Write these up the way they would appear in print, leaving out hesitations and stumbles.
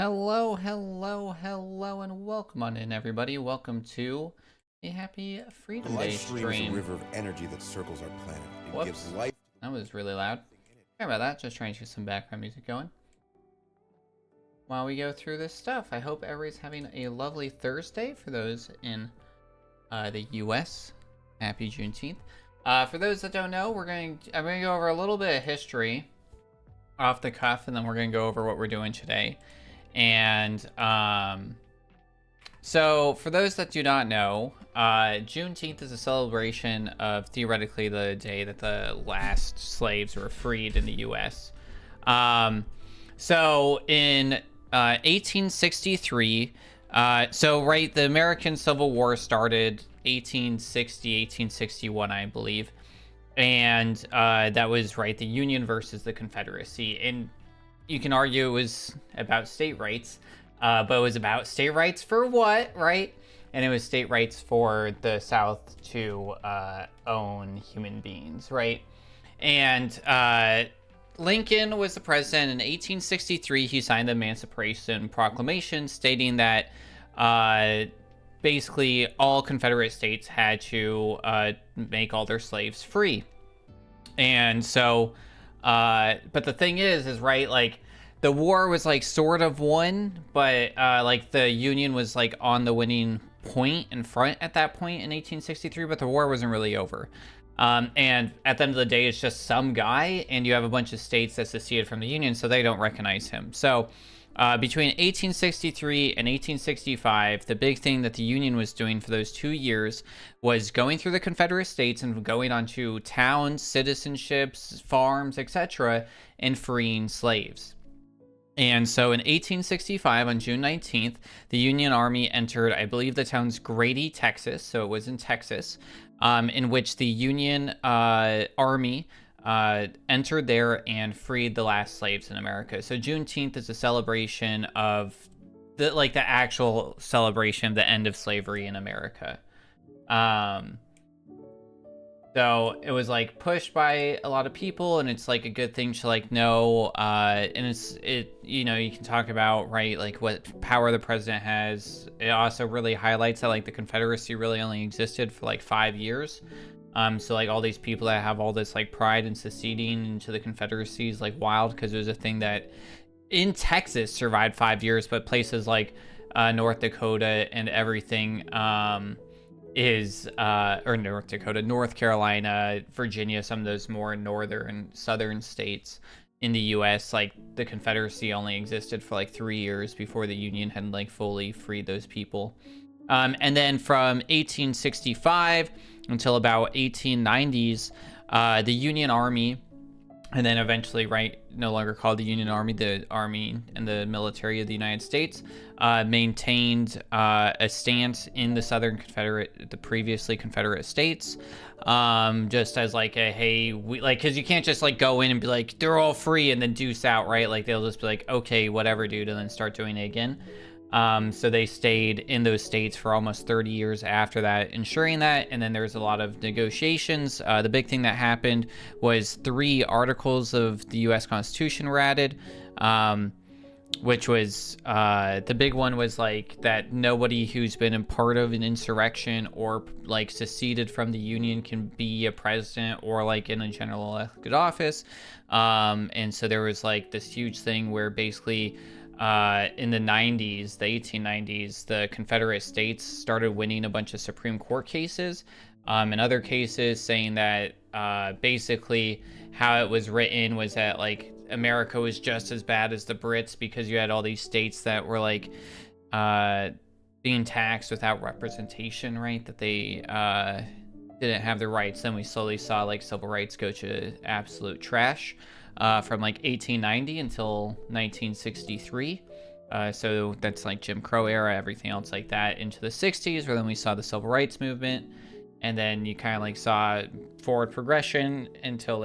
Hello, hello, hello, and welcome on in, everybody. Welcome to a happy The Freedom Day life stream is a stream. river of energy that circles our planet. It Whoops, gives life. that was really loud. Sorry about that, just trying to get some background music going. While we go through this stuff, I hope everybody's having a lovely Thursday. For those in the U.S., happy Juneteenth. For those that don't know, I'm going to go over a little bit of history off the cuff, and then we're going to go over what we're doing today. And so for those that do not know, Juneteenth is a celebration of theoretically the day that the last slaves were freed in the U.S. So in 1863, the American Civil War started 1861, I believe. And that was, the Union versus the Confederacy. And you can argue it was about state rights, but it was about state rights for what, right? And it was state rights for the South to own human beings, right? And Lincoln was the president in 1863. He signed the Emancipation Proclamation stating that basically all Confederate states had to make all their slaves free. And so but the thing is the war was sort of won, but the Union was on the winning point in front at that point in 1863, but the war wasn't really over. And at the end of the day, it's just some guy, and you have a bunch of states that seceded from the Union, so they don't recognize him. So between 1863 and 1865, the big thing that the Union was doing for those 2 years was going through the Confederate states and going onto towns, citizenships, farms, etc., and freeing slaves. And so in 1865, on June 19th, the Union Army entered, I believe, the town's Grady, Texas, so it was in Texas, in which the Union Army entered there and freed the last slaves in America. So Juneteenth is a celebration of the actual celebration of the end of slavery in America. So it was pushed by a lot of people, and it's a good thing to know. And you can talk about what power the president has. It also really highlights that the Confederacy really only existed for 5 years. So all these people that have all this pride in seceding into the Confederacy is wild, because it was a thing that in Texas survived 5 years, but places like North Dakota and everything or North Dakota, North Carolina, Virginia, some of those more northern, southern states in the U.S., the Confederacy only existed for 3 years before the Union had fully freed those people. And then from 1865 until about 1890s, the Union Army, and then eventually, no longer called the Union Army, the Army and the military of the United States, maintained a stance in the previously Confederate states, just as because you can't just go in and be they're all free and then deuce out, right? They'll just be okay, whatever, dude, and then start doing it again. So they stayed in those states for almost 30 years after that, ensuring that. And then there's a lot of negotiations. The big thing that happened was 3 articles of the U.S. Constitution were added, which was the big one was that nobody who's been a part of an insurrection or seceded from the Union can be a president or in a general elected office. And so there was this huge thing where basically in the 90s, the 1890s, the Confederate states started winning a bunch of Supreme Court cases, and other cases saying that basically how it was written was that America was just as bad as the Brits, because you had all these states that were being taxed without representation, right? That they didn't have the rights. Then we slowly saw civil rights go to absolute trash. From 1890 until 1963. So that's Jim Crow era, everything else like that, into the 60s, where then we saw the civil rights movement. And then you kind of saw forward progression until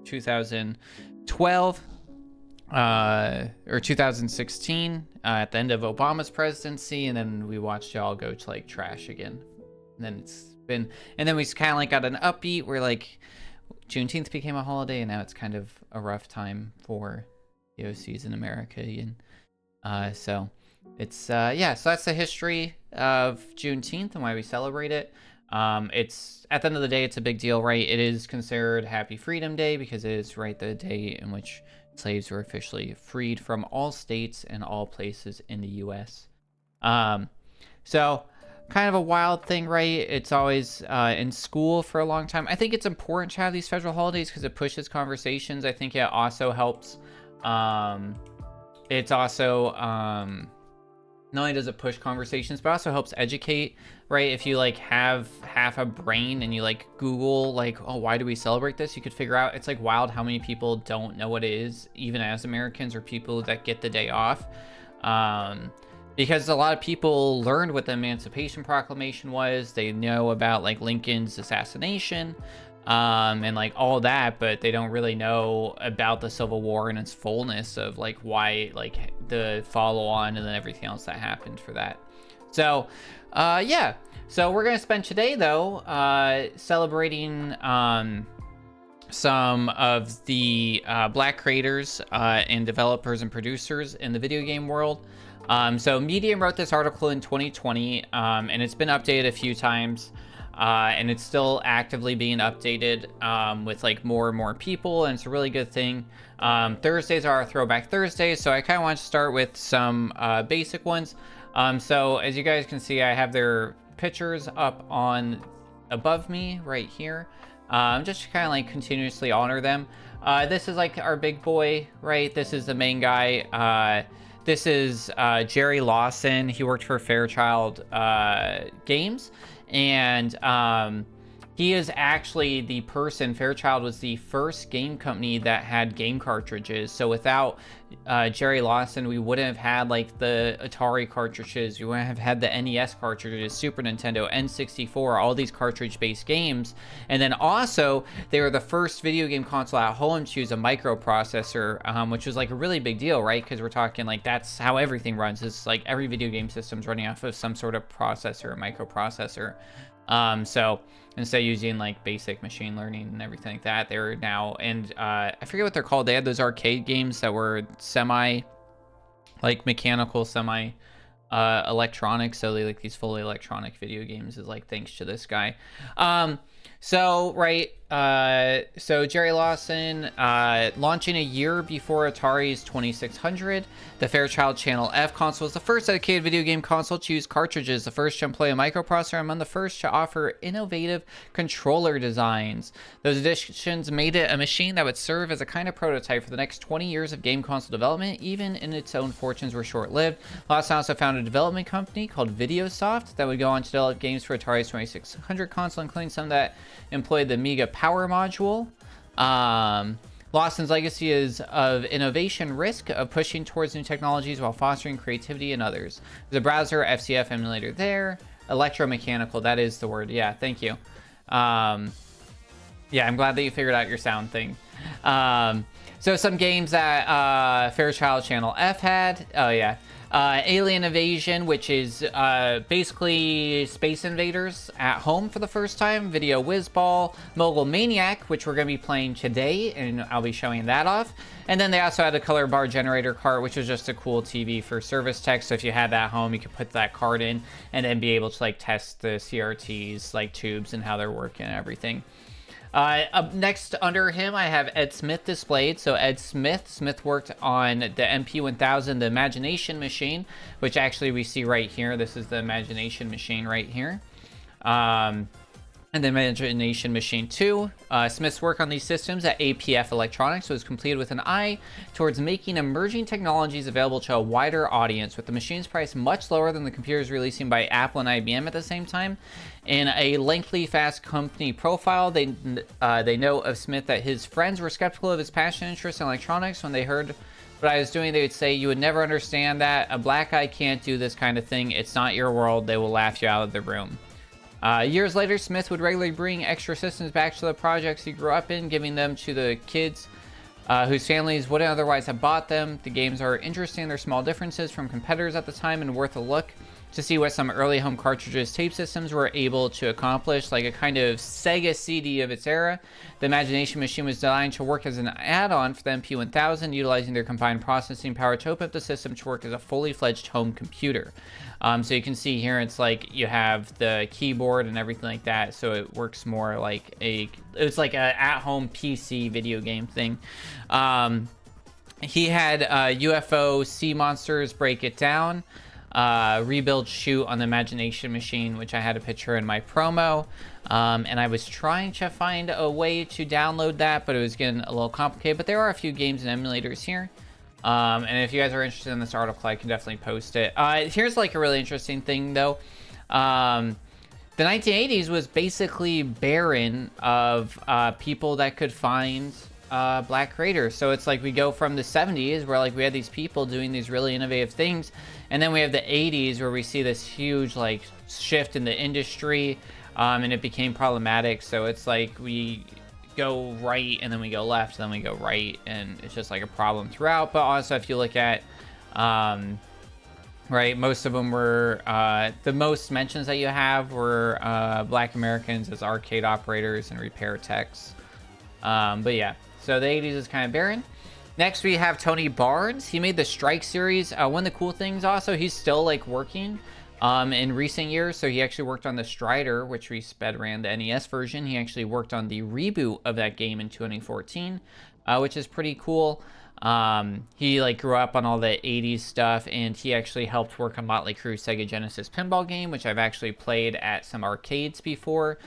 2012 or 2016 at the end of Obama's presidency. And then we watched it all go to trash again. And then and then we kind of got an upbeat where Juneteenth became a holiday, and now it's kind of a rough time for POCs in America. And So it's yeah, so that's the history of Juneteenth and why we celebrate it. It's at the end of the day, it's a big deal, right? It is considered Happy Freedom Day because it is right the day in which slaves were officially freed from all states and all places in the U.S. So kind of a wild thing, right? It's always in school for a long time. I think it's important to have these federal holidays because it pushes conversations. I think it also helps. It's also not only does it push conversations, but also helps educate, right? If you like have half a brain and you like Google like, oh, why do we celebrate this? You could figure out. It's like wild how many people don't know what it is, even as Americans or people that get the day off. Because a lot of people learned what the Emancipation Proclamation was. They know about like Lincoln's assassination, and like all that, but they don't really know about the Civil War and its fullness of like why, like the follow on and then everything else that happened for that. So, yeah. So we're gonna spend today though, celebrating some of the Black creators and developers and producers in the video game world. So Medium wrote this article in 2020, and it's been updated a few times, and it's still actively being updated with like more and more people, and it's a really good thing. Thursdays are our Throwback Thursdays, so I kind of want to start with some basic ones. So as you guys can see, I have their pictures up on above me right here, just to kind of like continuously honor them. This is like our big boy, right? This is the main guy. This is Jerry Lawson. He worked for Fairchild Games, and he is actually the person. Fairchild was the first game company that had game cartridges. So without Jerry Lawson, we wouldn't have had like the Atari cartridges. We wouldn't have had the NES cartridges, Super Nintendo, N64, all these cartridge-based games. And then also, they were the first video game console at home to use a microprocessor, which was like a really big deal, right? Because we're talking like that's how everything runs. It's like every video game system's running off of some sort of processor, a microprocessor. So instead of using like basic machine learning and everything like that, they're now, and I forget what they're called. They had those arcade games that were semi like mechanical, semi electronic. So they like these fully electronic video games is like thanks to this guy. So right, so Jerry Lawson, launching a year before Atari's 2600, the Fairchild Channel F console was the first dedicated video game console to use cartridges, the first to employ a microprocessor, and among the first to offer innovative controller designs. Those additions made it a machine that would serve as a kind of prototype for the next 20 years of game console development, even in its own fortunes were short-lived. Lawson also founded a development company called Videosoft that would go on to develop games for Atari's 2600 console, including some that employed the Amiga Power Module. Lawson's legacy is of innovation, risk of pushing towards new technologies while fostering creativity in others. There's a browser, FCF emulator there. Electromechanical, that is the word. Yeah, thank you. Yeah, I'm glad that you figured out your sound thing. So some games that Fairchild Channel F had. Oh, yeah. Alien Invasion, which is basically Space Invaders at home for the first time. Video Whizball. Mogul Maniac, which we're going to be playing today, and I'll be showing that off. And then they also had a color bar generator cart, which was just a cool TV for service tech. So if you had that at home, you could put that card in and then be able to like test the CRTs, like tubes and how they're working and everything. Up next under him, I have Ed Smith displayed. So Ed Smith worked on the MP1000, the Imagination Machine, which actually we see right here. This is the Imagination Machine right here. And the Imagination Machine 2. Smith's work on these systems at APF Electronics was completed with an eye towards making emerging technologies available to a wider audience, with the machine's price much lower than the computers releasing by Apple and IBM at the same time. In a lengthy Fast Company profile, they note of Smith that his friends were skeptical of his passion and interest in electronics. When they heard what I was doing, they would say, "You would never understand that. A black eye can't do this kind of thing. It's not your world." They will laugh you out of the room. Years later, Smith would regularly bring extra systems back to the projects he grew up in, giving them to the kids whose families wouldn't otherwise have bought them. The games are interesting in their small differences from competitors at the time and worth a look to see what some early home cartridges tape systems were able to accomplish, like a kind of Sega CD of its era. The Imagination Machine was designed to work as an add-on for the MP1000, utilizing their combined processing power to open up the system to work as a fully fledged home computer. So you can see here, it's like you have the keyboard and everything like that, so it works more like it's like a at-home PC video game thing. He had UFO Sea Monsters Break It Down, Rebuild Shoot on the Imagination Machine, which I had a picture in my promo, and I was trying to find a way to download that, but it was getting a little complicated. But there are a few games and emulators here, and if you guys are interested in this article, I can definitely post it. Here's like a really interesting thing though. The 1980s was basically barren of people that could find black creators. So it's like we go from the 70s where like we had these people doing these really innovative things, and then we have the 80s where we see this huge like shift in the industry, and it became problematic. So it's like we go right and then we go left and then we go right, and it's just like a problem throughout. But also if you look at right, most of them were the most mentions that you have were black Americans as arcade operators and repair techs. But yeah, so the 80s is kind of barren. Next, we have Tony Barnes. He made the Strike series. One of the cool things also, he's still like working in recent years. So he actually worked on the Strider, which we sped ran the NES version. He actually worked on the reboot of that game in 2014, which is pretty cool. He like grew up on all the 80s stuff, and he actually helped work on Motley Crue's Sega Genesis pinball game, which I've actually played at some arcades before,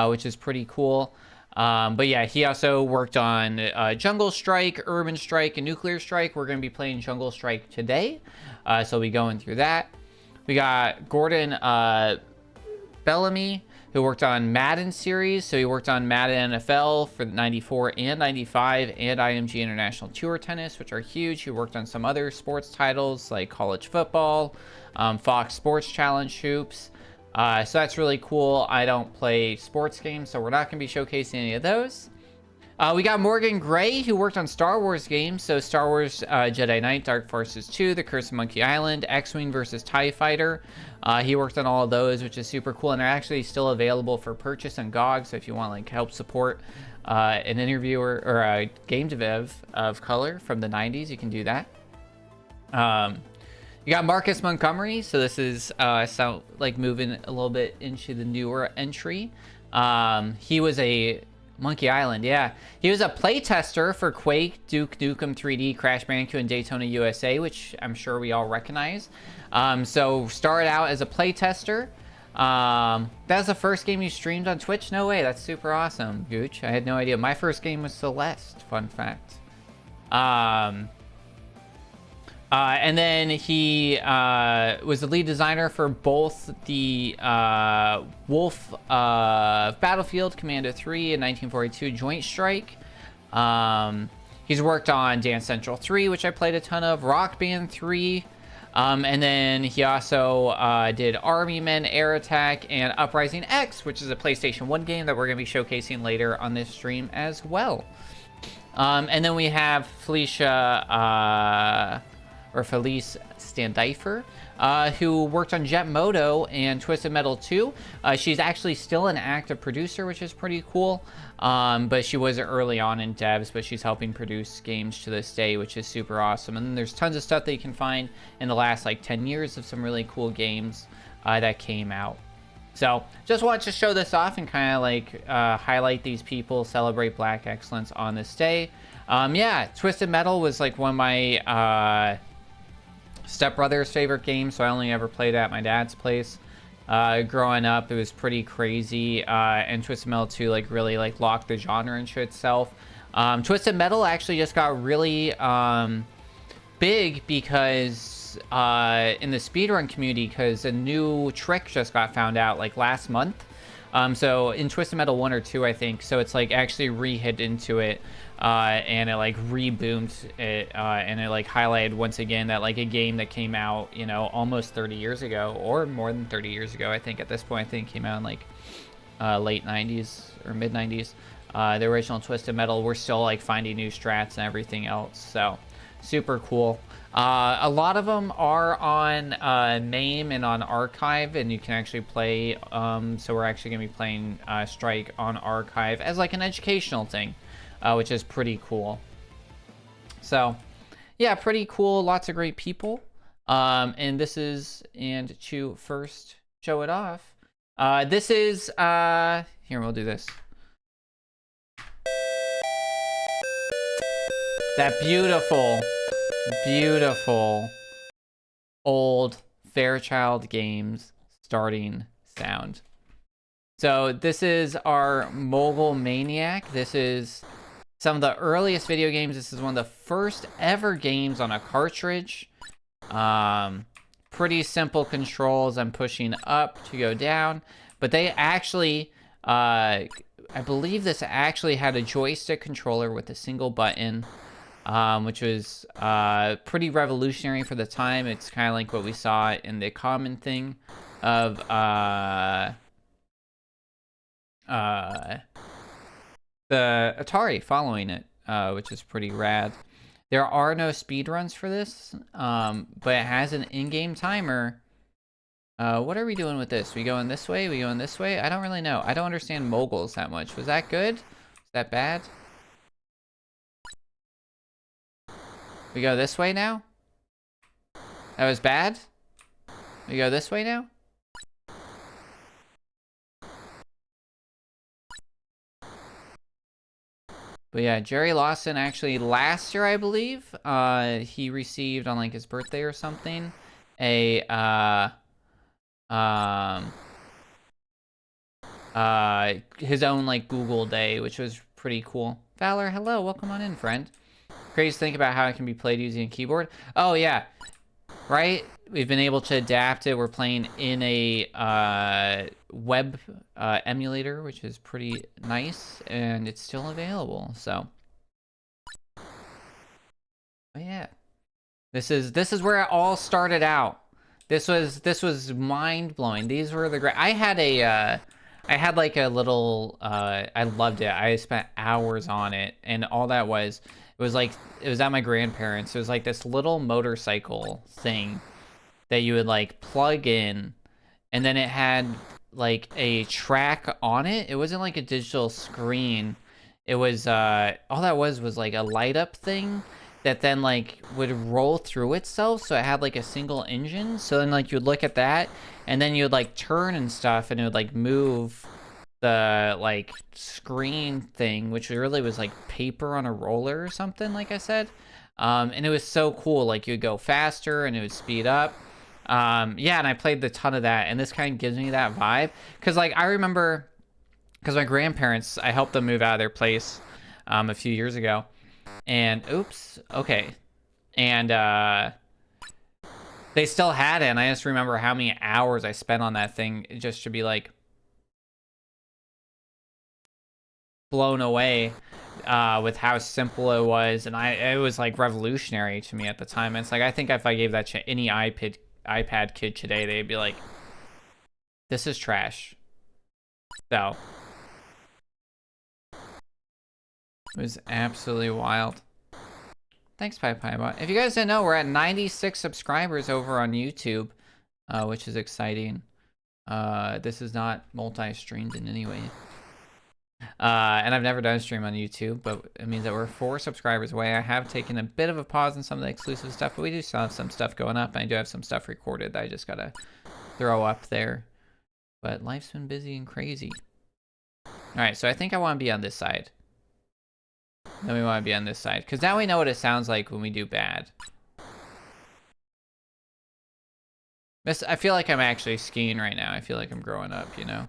which is pretty cool. But yeah, he also worked on Jungle Strike, Urban Strike, and Nuclear Strike. We're going to be playing Jungle Strike today, so we'll be going through that. We got Gordon Bellamy, who worked on Madden series. So he worked on Madden NFL for 94 and 95 and IMG International Tour Tennis, which are huge. He worked on some other sports titles like college football, Fox Sports Challenge hoops. So that's really cool. I don't play sports games, so we're not going to be showcasing any of those. We got Morgan Gray, who worked on Star Wars games. So Star Wars Jedi Knight, Dark Forces 2, The Curse of Monkey Island, X-Wing versus TIE Fighter. He worked on all of those, which is super cool. And they're actually still available for purchase on GOG. So if you want like help support an interviewer or a game dev of color from the 90s, you can do that. You got Marcus Montgomery. So this is so like moving a little bit into the newer entry. He was a Monkey Island, yeah. He was a playtester for Quake, Duke Nukem 3D, Crash Bandicoot, and Daytona USA, which I'm sure we all recognize. So started out as a playtester. That's the first game you streamed on Twitch? No way, that's super awesome, Gooch. I had no idea. My first game was Celeste, fun fact. And then he was the lead designer for both the Wolf Battlefield Commando 3 and 1942 Joint Strike. He's worked on Dance Central 3, which I played a ton of, Rock Band 3, and then he also did Army Men, Air Attack, and Uprising X, which is a PlayStation 1 game that we're going to be showcasing later on this stream as well. And then we have Felice Standifer, who worked on Jet Moto and Twisted Metal 2. She's actually still an active producer, which is pretty cool. But she was early on in devs, but she's helping produce games to this day, which is super awesome. And then there's tons of stuff that you can find in the last like 10 years of some really cool games that came out. So just wanted to show this off and kind of like highlight these people, celebrate Black excellence on this day. Yeah, Twisted Metal was like one of my stepbrother's favorite games, so I only ever played at my dad's place. Growing up, it was pretty crazy, and Twisted Metal 2 like really like locked the genre into itself. Twisted Metal actually just got really big because in the speedrun community, because a new trick just got found out like last month. So in Twisted Metal 1 or 2, I think, so it's like actually re-hit into it, and it like reboomed it, and it like highlighted once again that like a game that came out, you know, almost 30 years ago, or more than 30 years ago, I think at this point, I think it came out in like late 90s or mid 90s. The original Twisted Metal, we're still like finding new strats and everything else, so Super cool. A lot of them are on MAME and on Archive, and you can actually play. So we're actually gonna be playing Strike on Archive as like an educational thing, which is pretty cool. So, yeah, pretty cool. Lots of great people. And this is, and to first show it off, this is, here, we'll do this. That beautiful, beautiful old Fairchild Games starting sound. So this is our Mogul Maniac. This is some of the earliest video games. This is one of the first ever games on a cartridge. Pretty simple controls. I'm pushing up to go down, but they actually, I believe this actually had a joystick controller with a single button, which was pretty revolutionary for the time. It's kind of like what we saw in the common thing of the Atari following it, which is pretty rad. There are no speedruns for this, but it has an in-game timer. What are we doing with this? We going this way? We going this way? I don't really know. I don't understand moguls that much. Was that good? Was that bad? We go this way now? That was bad? We go this way now? But yeah, Jerry Lawson actually last year, I believe, he received on like his birthday or something, a his own like Google Day, which was pretty cool. Valor, hello, welcome on in, friend. Crazy to think about how it can be played using a keyboard. Oh yeah, right? We've been able to adapt it. We're playing in a web emulator, which is pretty nice, and it's still available. So, but yeah, this is where it all started out. This was mind blowing. These were the great. I had like a little. I loved it. I spent hours on it, and all that was. It was like, it was at my grandparents'. It was like this little motorcycle thing that you would like plug in, and then it had like a track on it. It wasn't like a digital screen. It was, all that was like a light up thing that then like would roll through itself. So it had like a single engine. So then like you'd look at that, and then you'd like turn and stuff, and it would like move the like screen thing, which really was like paper on a roller or something, like I said. And it was so cool. Like you'd go faster and it would speed up. Yeah, and I played the ton of that, and this kind of gives me that vibe. Cause like I remember, cause my grandparents, I helped them move out of their place a few years ago. And oops, okay. And they still had it, and I just remember how many hours I spent on that thing just to be like blown away with how simple it was. And it was like revolutionary to me at the time. And it's like, I think if I gave that to any iPad kid today, they'd be like, this is trash. So it was absolutely wild. Thanks, PiePieBot. If you guys didn't know, we're at 96 subscribers over on YouTube, which is exciting. This is not multi-streamed in any way. And I've never done a stream on YouTube, but it means that we're 4 subscribers away. I have taken a bit of a pause on some of the exclusive stuff, but we do still have some stuff going up, and I do have some stuff recorded that I just gotta throw up there. But life's been busy and crazy. Alright, so I think I want to be on this side. Then we want to be on this side, because now we know what it sounds like when we do bad. I feel like I'm actually skiing right now. I feel like I'm growing up, you know?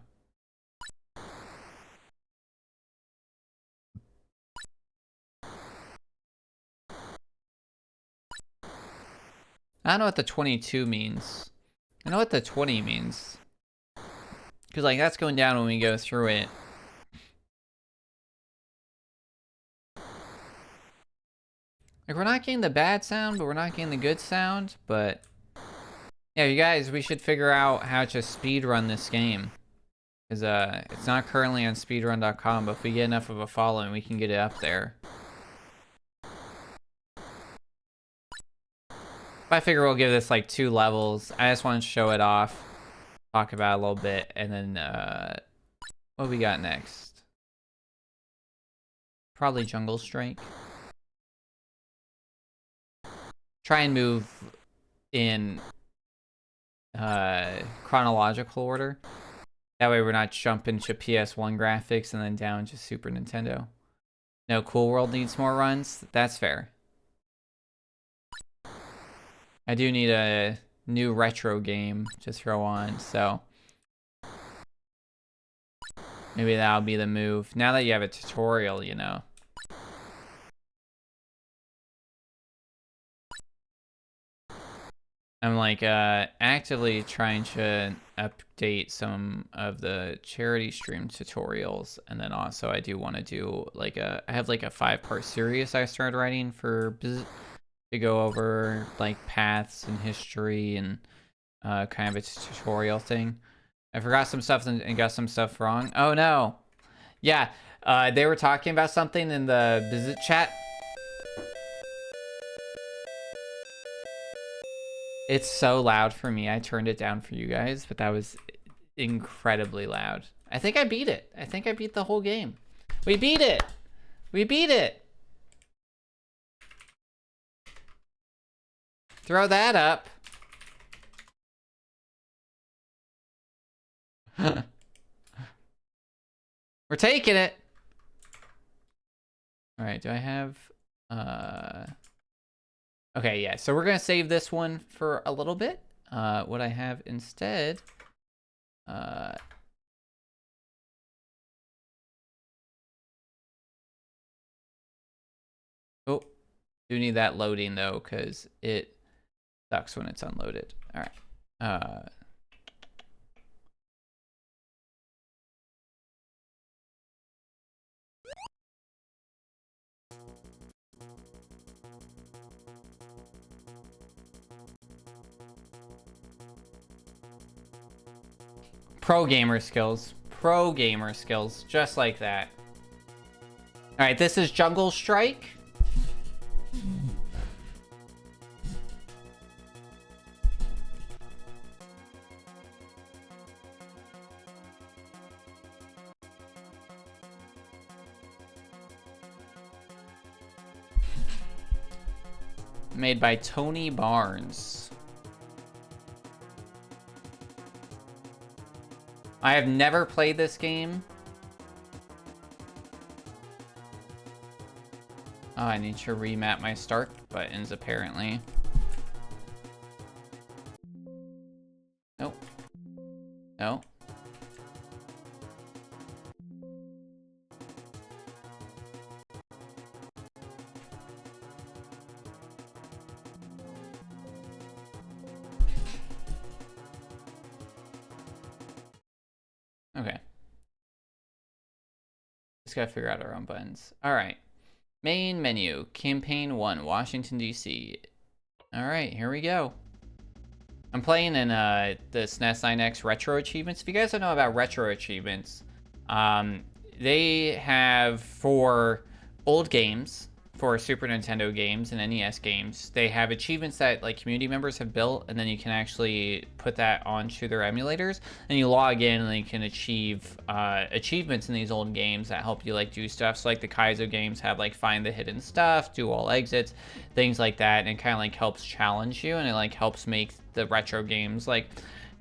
I don't know what the 22 means. I know what the 20 means. Because, like, that's going down when we go through it. Like, we're not getting the bad sound, but we're not getting the good sound. But, yeah, you guys, we should figure out how to speedrun this game. Because, it's not currently on speedrun.com, but if we get enough of a following, we can get it up there. I figure we'll give this like 2 levels. I just want to show it off, talk about it a little bit, and then what we got next? Probably Jungle Strike. Try and move in chronological order. That way we're not jumping to PS1 graphics and then down to Super Nintendo. No, Cool World needs more runs. That's fair. I do need a new retro game to throw on, so maybe that'll be the move. Now that you have a tutorial, you know. I'm like actively trying to update some of the charity stream tutorials, and then also I do want to do like I have like a 5-part series I started writing for to go over like paths and history and kind of a tutorial thing. I forgot some stuff and got some stuff wrong. Oh no. Yeah, they were talking about something in the visit chat. It's so loud for me. I turned it down for you guys, but that was incredibly loud. I think I beat it. I think I beat the whole game. We beat it. We beat it. Throw that up. We're taking it. All right, do I have okay, yeah, so we're gonna save this one for a little bit. What I have instead, oh, do need that loading though, because it sucks when it's unloaded. All right. Pro gamer skills. Pro gamer skills. Just like that. Alright, this is Jungle Strike. Made by Tony Barnes. I have never played this game. Oh, I need to remap my start buttons, apparently. Nope. No. Okay. Just gotta figure out our own buttons. Alright. Main menu. Campaign 1. Washington, D.C. Alright, here we go. I'm playing in the SNES 9X Retro Achievements. If you guys don't know about Retro Achievements, they have for old games, for Super Nintendo games and NES games, they have achievements that like community members have built, and then you can actually put that onto their emulators, and you log in and you can achieve achievements in these old games that help you like do stuff. So like the Kaizo games have like find the hidden stuff, do all exits, things like that, and it kind of like helps challenge you, and it like helps make the retro games like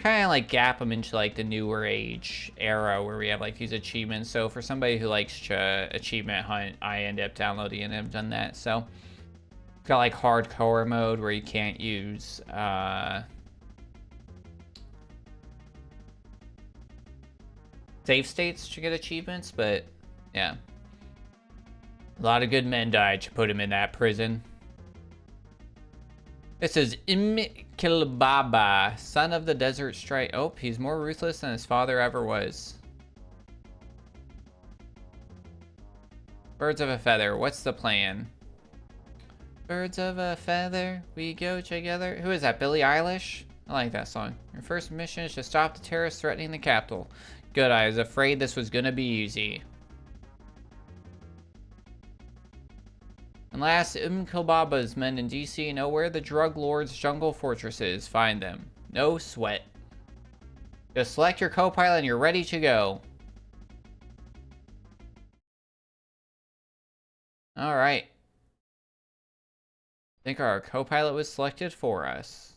kind of like gap them into like the newer age era where we have like these achievements. So for somebody who likes to achievement hunt, I end up downloading and have done that. So it's got like hardcore mode where you can't use save states to get achievements, but yeah, a lot of good men died to put him in that prison. This is Imkilbaba, son of the Desert Strike. Oh, he's more ruthless than his father ever was. Birds of a feather, what's the plan? Birds of a feather, we go together. Who is that, Billie Eilish? I like that song. Your first mission is to stop the terrorists threatening the capital. Good, I was afraid this was gonna be easy. And last, Mkobaba's men in DC know where the drug lord's jungle fortress is. Find them. No sweat. Just select your co-pilot and you're ready to go. Alright. I think our co-pilot was selected for us.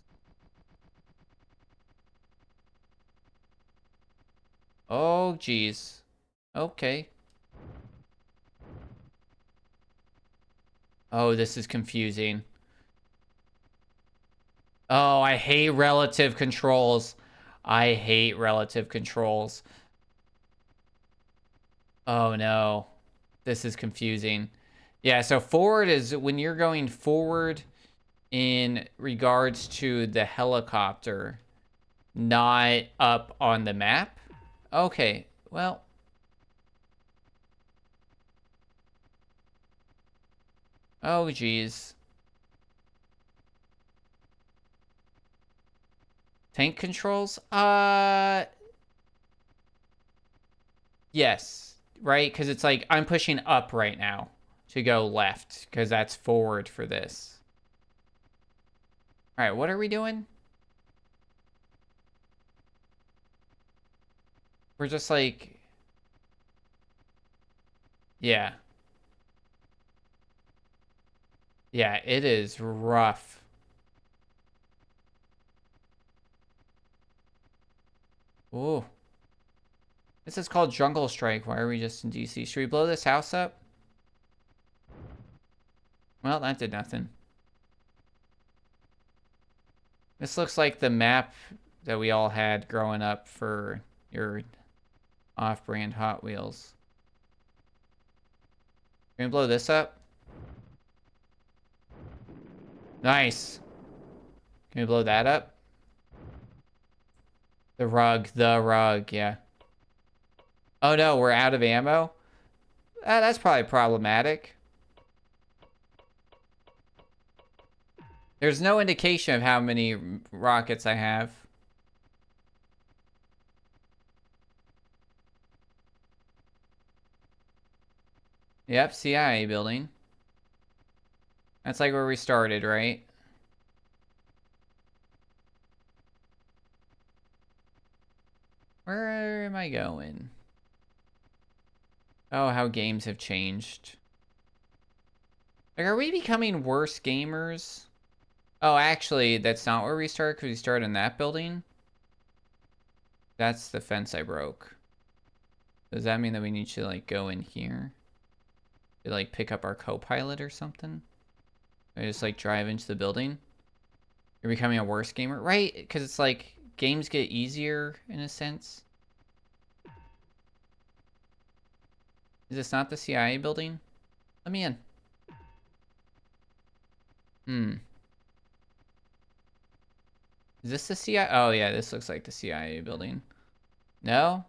Oh, geez. Okay. Oh, this is confusing. Oh, I hate relative controls. I hate relative controls. Oh, no. This is confusing. Yeah, so forward is when you're going forward in regards to the helicopter, not up on the map. Okay, well. Oh, geez. Tank controls? Yes. Right? Because it's like, I'm pushing up right now to go left, because that's forward for this. Alright, what are we doing? We're just like... Yeah. Yeah, it is rough. Ooh. This is called Jungle Strike. Why are we just in DC? Should we blow this house up? Well, that did nothing. This looks like the map that we all had growing up for your off-brand Hot Wheels. Can we blow this up? Nice. Can we blow that up? The rug, yeah. Oh no, we're out of ammo? That's probably problematic. There's no indication of how many rockets I have. Yep, CIA building. That's like where we started, right? Where am I going? Oh, how games have changed. Like, are we becoming worse gamers? Oh, actually, that's not where we started, because we started in that building. That's the fence I broke. Does that mean that we need to, like, go in here? To, like, pick up our co-pilot or something? Or just, like, drive into the building? You're becoming a worse gamer? Right, because it's like, games get easier, in a sense. Is this not the CIA building? Let me in. Is this the CIA? Oh, yeah, this looks like the CIA building. No?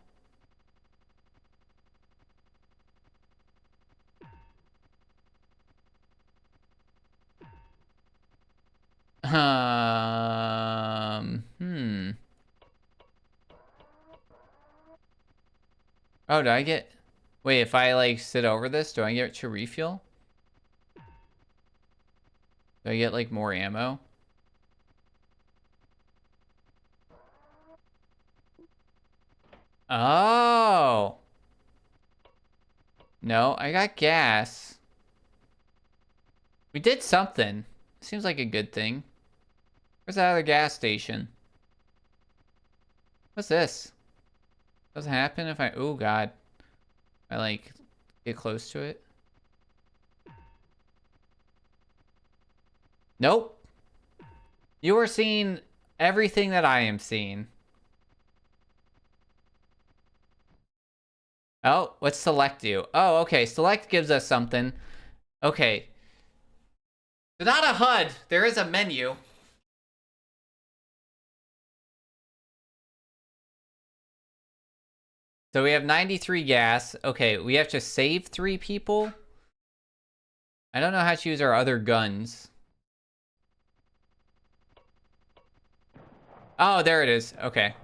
Hmm. Oh, do I get... Wait, if I, like, sit over this, do I get to refuel? Do I get, like, more ammo? Oh! No, I got gas. We did something. Seems like a good thing. Where's that other gas station? What's this? Doesn't happen if I... Oh, God. I, like, get close to it. Nope. You are seeing everything that I am seeing. Oh, what's select do? Oh, okay. Select gives us something. Okay. There's not a HUD. There is a menu. So we have 93 gas. Okay, we have to save 3 people. I don't know how to use our other guns. Oh, there it is. Okay.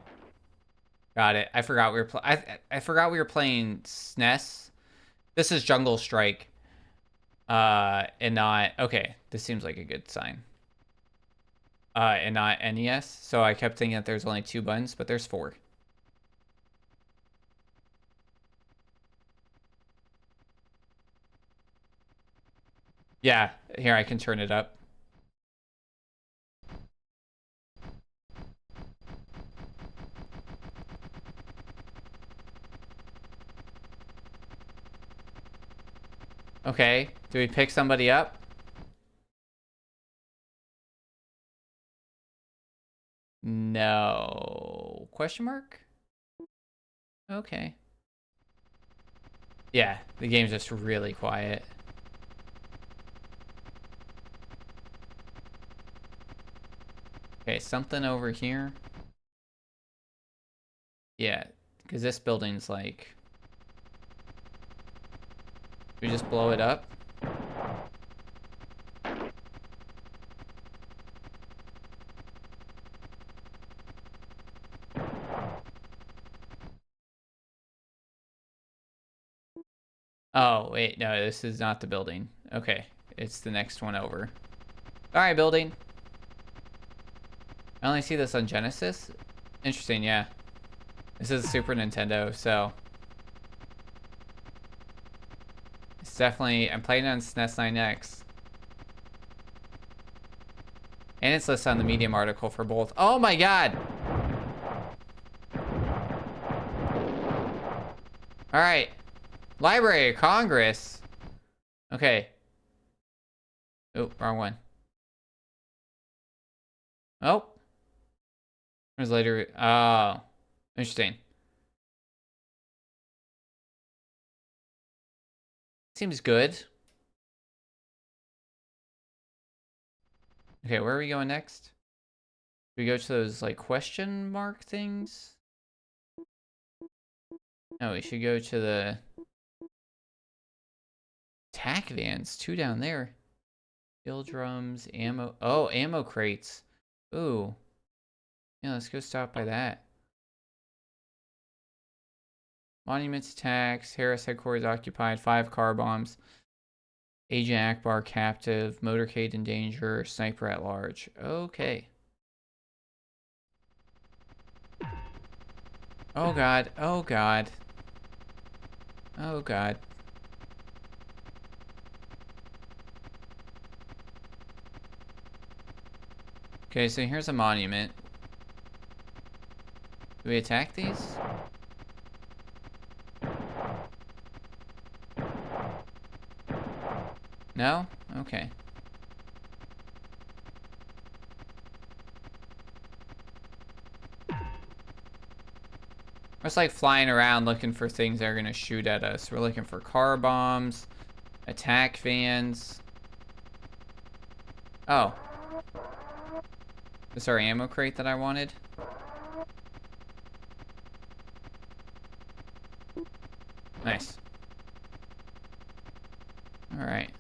Got it. I forgot we were I forgot we were playing SNES. This is Jungle Strike. And not, okay, this seems like a good sign. And not NES. So I kept thinking that there's only 2 buttons, but there's 4. Yeah, here, I can turn it up. Okay, do we pick somebody up? No. Question mark? Okay. Yeah, the game's just really quiet. Okay, something over here. Yeah, because this building's like... We just blow it up? Oh, wait, no, this is not the building. Okay, it's the next one over. Alright, building. I only see this on Genesis. Interesting, yeah. This is Super Nintendo, so... It's definitely... I'm playing it on SNES 9X. And it's listed on the Medium article for both. Oh my god! Alright. Library of Congress. Okay. Oh, wrong one. Oh. There's later. Oh. Interesting. Seems good. Okay, where are we going next? Do we go to those, like, question mark things? No, we should go to the... Tac vans. 2 down there. Steel drums, ammo. Oh, ammo crates. Ooh. Yeah, let's go stop by that. Monuments attacks. Harris headquarters occupied. 5 car bombs. Agent Akbar captive. Motorcade in danger. Sniper at large. Okay. Oh god. Oh god. Oh god. Okay, so here's a monument. Do we attack these? No? Okay. We're just like flying around looking for things that are gonna shoot at us. We're looking for car bombs, attack vans. Oh. This is our ammo crate that I wanted. Nice. Alright.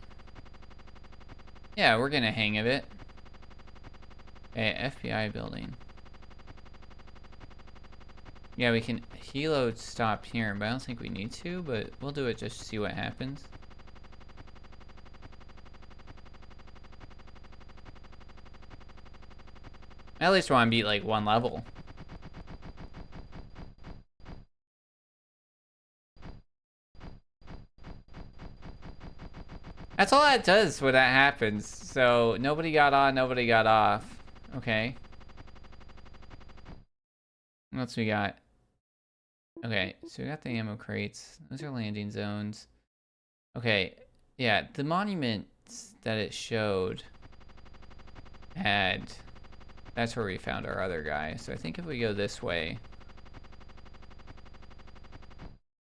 Yeah, we're getting a hang of it. Okay, FBI building. Yeah, we can helo stop here, but I don't think we need to, but we'll do it just to see what happens. I at least want to beat like 1 level. That's all that does when that happens. So nobody got on, nobody got off. Okay. What else we got? Okay, so we got the ammo crates. Those are landing zones. Okay, yeah, the monuments that it showed had... That's where we found our other guy. So I think if we go this way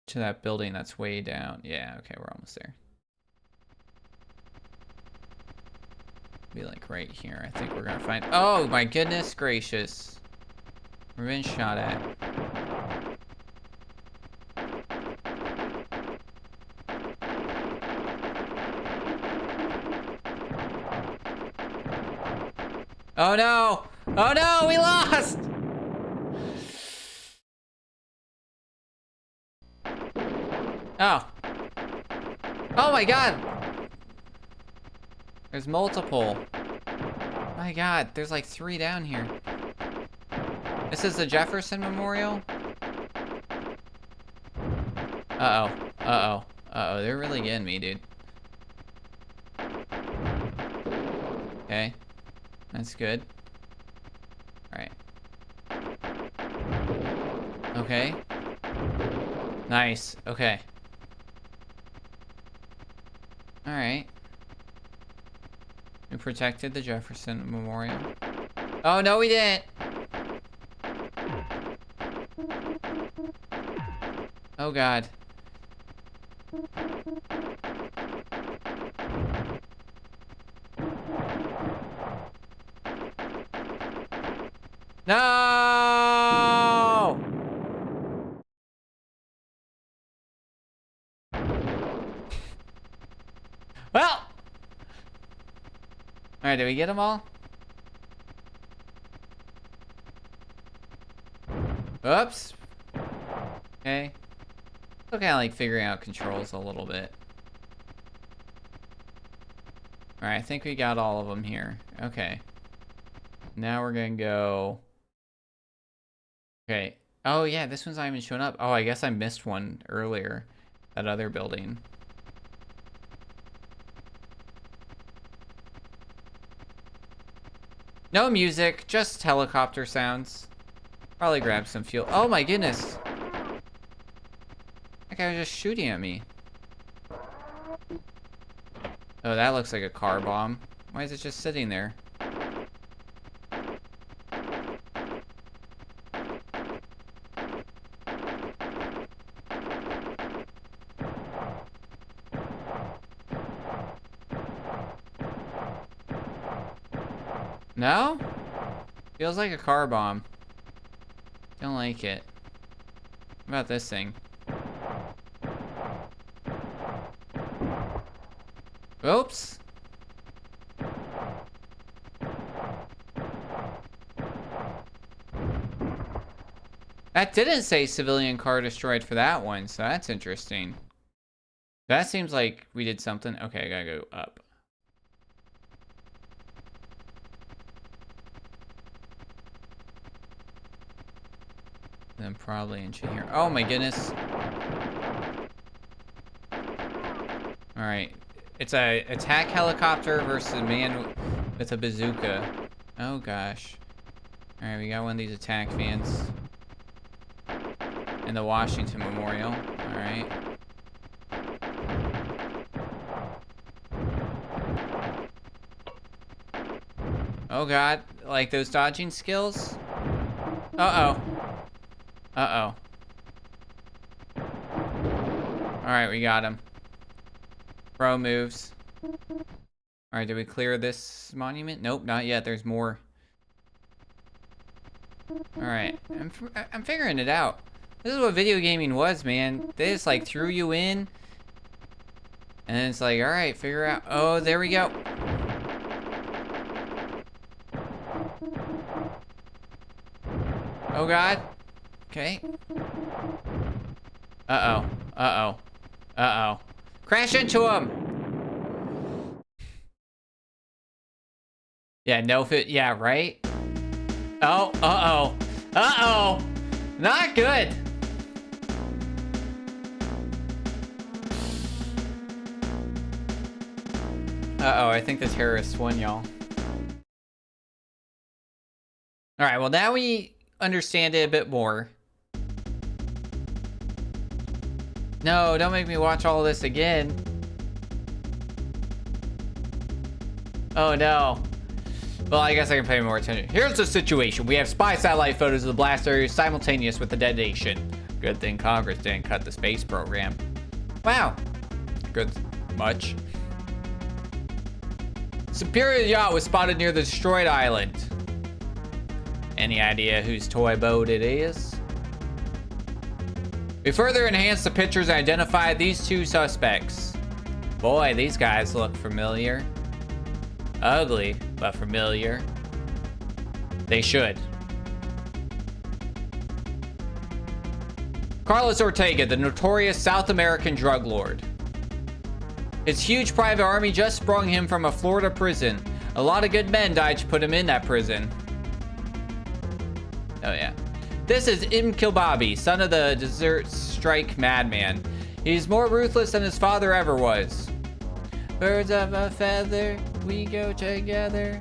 to that building that's way down. Yeah, okay, we're almost there. Be like right here. I think we're gonna find... Oh my goodness gracious. We're being shot at. Oh no! Oh no, we lost! Oh. Oh my god! There's multiple. My God, there's like 3 down here. This is the Jefferson Memorial? Uh-oh. Uh-oh. Uh-oh, they're really getting me, dude. Okay. That's good. Alright. Okay. Nice. Okay. Alright. We protected the Jefferson Memorial. Oh, no, we didn't! Oh, God. No! Well! Alright, did we get them all? Oops. Okay. Still kind of like figuring out controls a little bit. Alright, I think we got all of them here. Okay. Now we're gonna go... Okay. Oh, yeah, this one's not even showing up. Oh, I guess I missed one earlier. That other building. No music, just helicopter sounds. Probably grab some fuel. Oh my goodness. That guy was just shooting at me. Oh, that looks like a car bomb. Why is it just sitting there? No? Feels like a car bomb. Don't like it. What about this thing? Oops. That didn't say civilian car destroyed for that one, so that's interesting. That seems like we did something. Okay, I gotta go up. Then probably into here. Oh my goodness. Alright. It's a attack helicopter versus a man with a bazooka. Oh gosh. Alright, we got one of these attack vans. In the Washington Memorial. Alright. Oh god. Like those dodging skills? Uh-oh. Uh-oh. Alright, we got him. Pro moves. Alright, did we clear this monument? Nope, not yet. There's more. Alright. I'm figuring it out. This is what video gaming was, man. They just, like, threw you in. And then it's like, alright, figure out. Oh, there we go. Oh, God. Okay. Uh-oh. Uh-oh. Uh-oh. Crash into him! Yeah, no fit. Yeah, right? Oh, uh-oh. Uh-oh! Not good! Uh-oh, I think the terrorists won, y'all. Alright, well now we understand it a bit more. No, don't make me watch all this again. Oh no. Well, I guess I can pay more attention. Here's the situation. We have spy satellite photos of the blast area simultaneous with the detonation. Good thing Congress didn't cut the space program. Wow. Good. Much. Superior yacht was spotted near the destroyed island. Any idea whose toy boat it is? We further enhanced the pictures and identified these 2 suspects. Boy, these guys look familiar. Ugly, but familiar. They should. Carlos Ortega, the notorious South American drug lord. His huge private army just sprung him from a Florida prison. A lot of good men died to put him in that prison. Oh yeah. This is Im Kilbabi, son of the Desert Strike madman. He's more ruthless than his father ever was. Birds of a feather, we go together.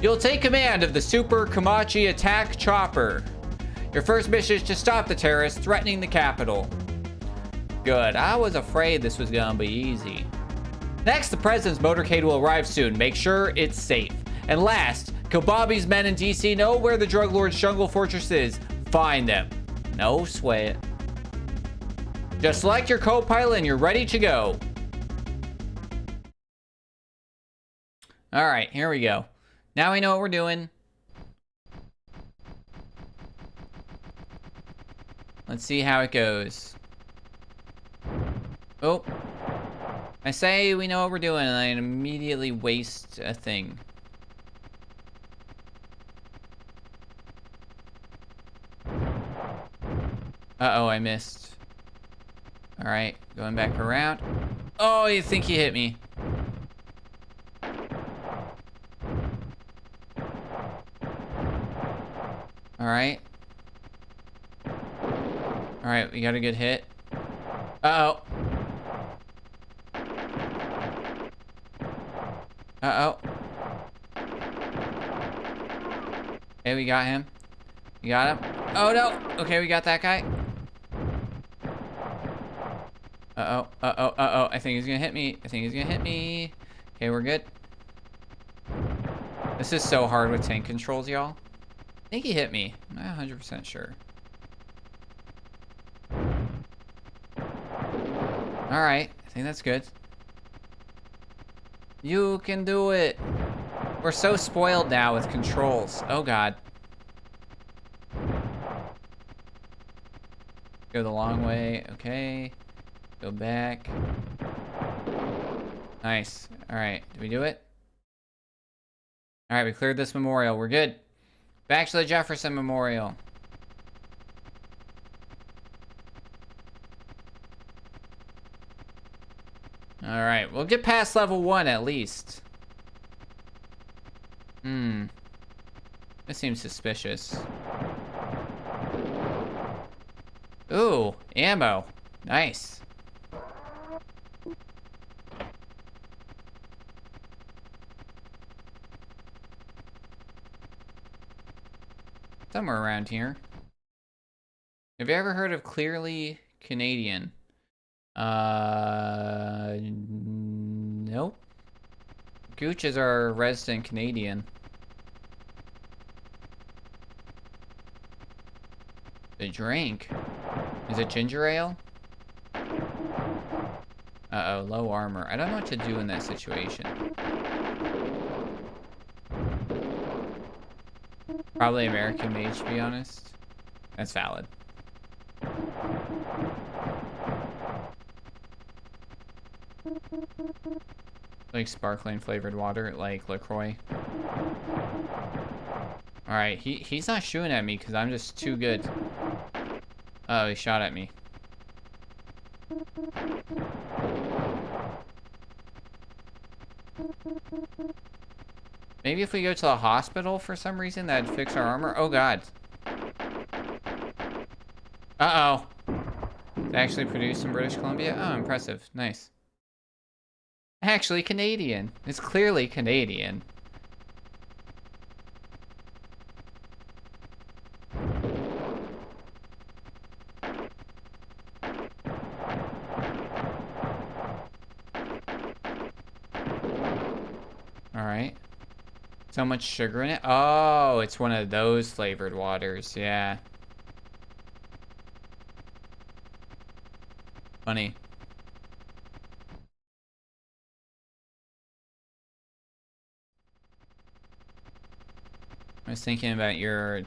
You'll take command of the Super Komachi Attack Chopper. Your first mission is to stop the terrorists threatening the capital. Good. I was afraid this was gonna be easy. Next, the president's motorcade will arrive soon. Make sure it's safe. And last, Kilbabi's men in DC know where the drug lord's jungle fortress is. Find them. No sweat. Just select your co-pilot and you're ready to go. All right, here we go. Now we know what we're doing. Let's see how it goes. Oh. I say we know what we're doing and I immediately waste a thing. Uh-oh, I missed. All right, going back around. Oh, you think he hit me. All right. All right, we got a good hit. Uh-oh. Uh-oh. Okay, we got him. We got him. Oh, no. Okay, we got that guy. Uh-oh. Uh-oh. Uh-oh. I think he's gonna hit me. I think he's gonna hit me. Okay, we're good. This is so hard with tank controls, y'all. I think he hit me. I'm not 100% sure. All right. I think that's good. You can do it. We're so spoiled now with controls. Oh, God. Go the long way. Okay. Go back. Nice. All right. Did we do it? All right. We cleared this memorial. We're good. Back to the Jefferson Memorial. All right. We'll get past level 1 at least. This seems suspicious. Ooh, ammo. Nice. Somewhere around here. Have you ever heard of Clearly Canadian? Nope. Gooch is our resident Canadian. The drink. Is it ginger ale? Uh-oh, low armor. I don't know what to do in that situation. Probably American made, to be honest. That's valid. Like sparkling flavored water, like LaCroix. Alright, he's not shooting at me because I'm just too good. Oh, he shot at me. Maybe if we go to the hospital for some reason, that'd fix our armor. Oh, God. Uh-oh. It's actually produced in British Columbia? Oh, impressive. Nice. Actually Canadian. It's clearly Canadian. Alright. So much sugar in it. Oh, it's one of those flavored waters. Yeah. Funny. I was thinking about your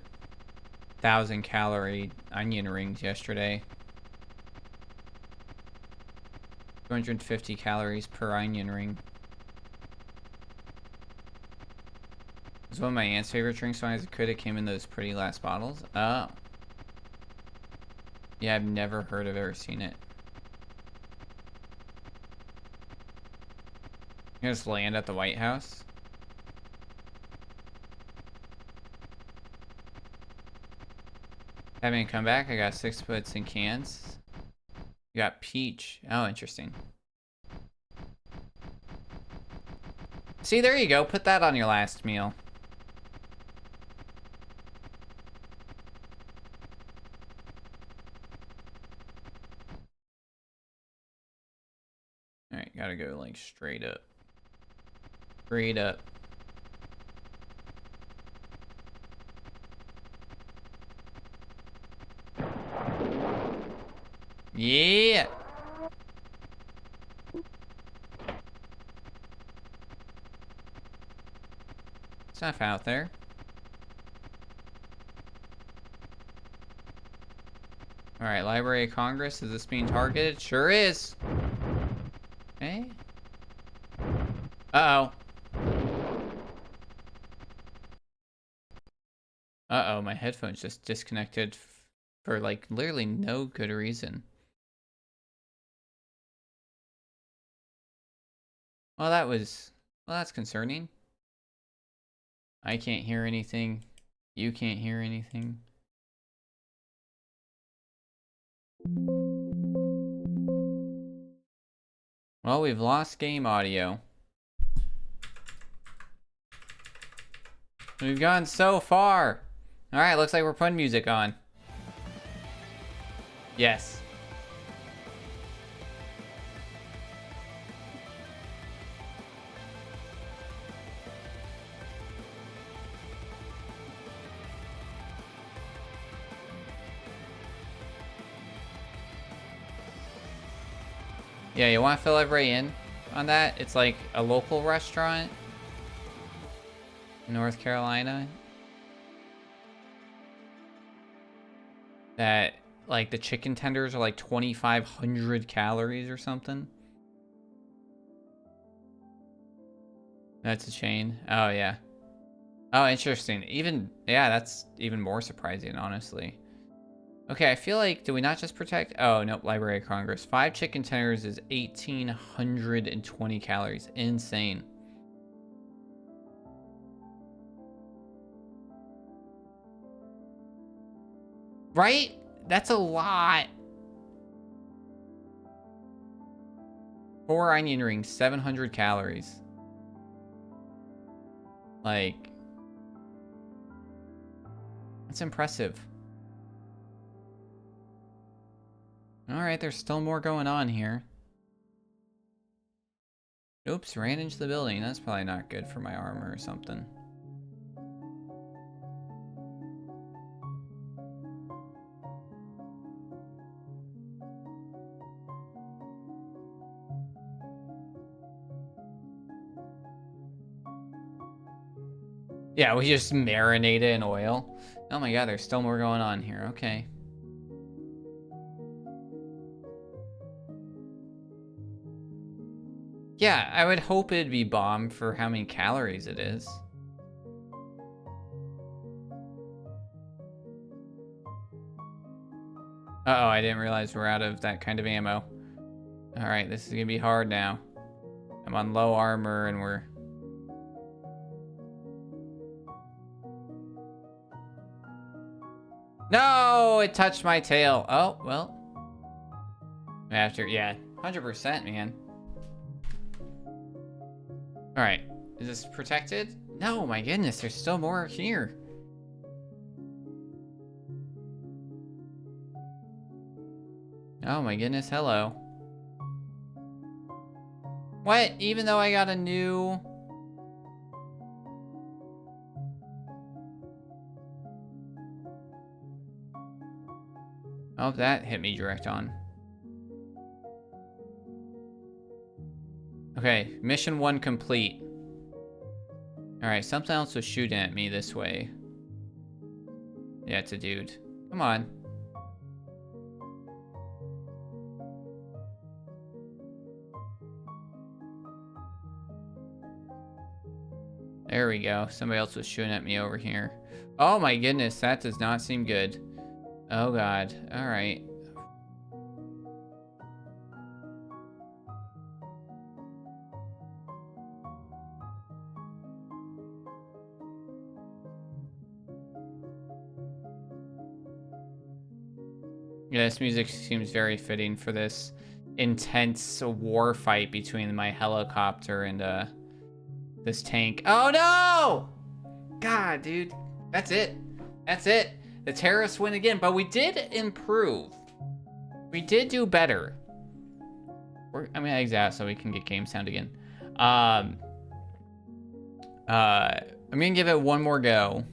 1,000-calorie onion rings yesterday. 250 calories per onion ring. It was one of my aunt's favorite drinks when I was a kid. It came in those pretty glass bottles. Oh. Yeah, I've never heard of or seen it. You just land at the White House. Having come back, I got 6 puts in cans. You got peach. Oh, interesting. See, there you go. Put that on your last meal. Alright, gotta go like straight up. Straight up. Yeah! Stuff out there. Alright, Library of Congress. Is this being targeted? Sure is. Okay. Uh-oh. Uh-oh, my headphones just disconnected for like literally no good reason. Well, that's concerning. I can't hear anything. You can't hear anything. Well, we've lost game audio. We've gone so far. All right, looks like we're putting music on. Yes. Yeah, you want to fill everybody in on that? It's like a local restaurant in North Carolina that like the chicken tenders are like 2,500 calories or something. That's a chain. Oh, yeah. Oh, interesting. Yeah, that's even more surprising, honestly. Okay, I feel like, did we not just protect? Oh, nope, Library of Congress. 5 chicken tenders is 1,820 calories. Insane. Right? That's a lot. 4 onion rings, 700 calories. Like, that's impressive. Alright, there's still more going on here. Oops, ran into the building. That's probably not good for my armor or something. Yeah, we just marinate it in oil. Oh my god, there's still more going on here. Okay. Yeah, I would hope it'd be bomb for how many calories it is. Uh-oh, I didn't realize we're out of that kind of ammo. Alright, this is gonna be hard now. I'm on low armor and we're... No! It touched my tail. Oh, well. After, yeah. 100%, man. Alright. Is this protected? No, my goodness, there's still more here. Oh my goodness, hello. What? Even though I got a new... Oh, that hit me direct on. Okay, mission 1 complete. Alright, something else was shooting at me this way. Yeah, it's a dude. Come on. There we go. Somebody else was shooting at me over here. Oh my goodness, that does not seem good. Oh god. Alright. Yeah, this music seems very fitting for this intense war fight between my helicopter and this tank. Oh no! God, dude. That's it. That's it. The terrorists win again, but we did improve. We did do better. I'm gonna exit out so we can get game sound again. I'm gonna give it one more go.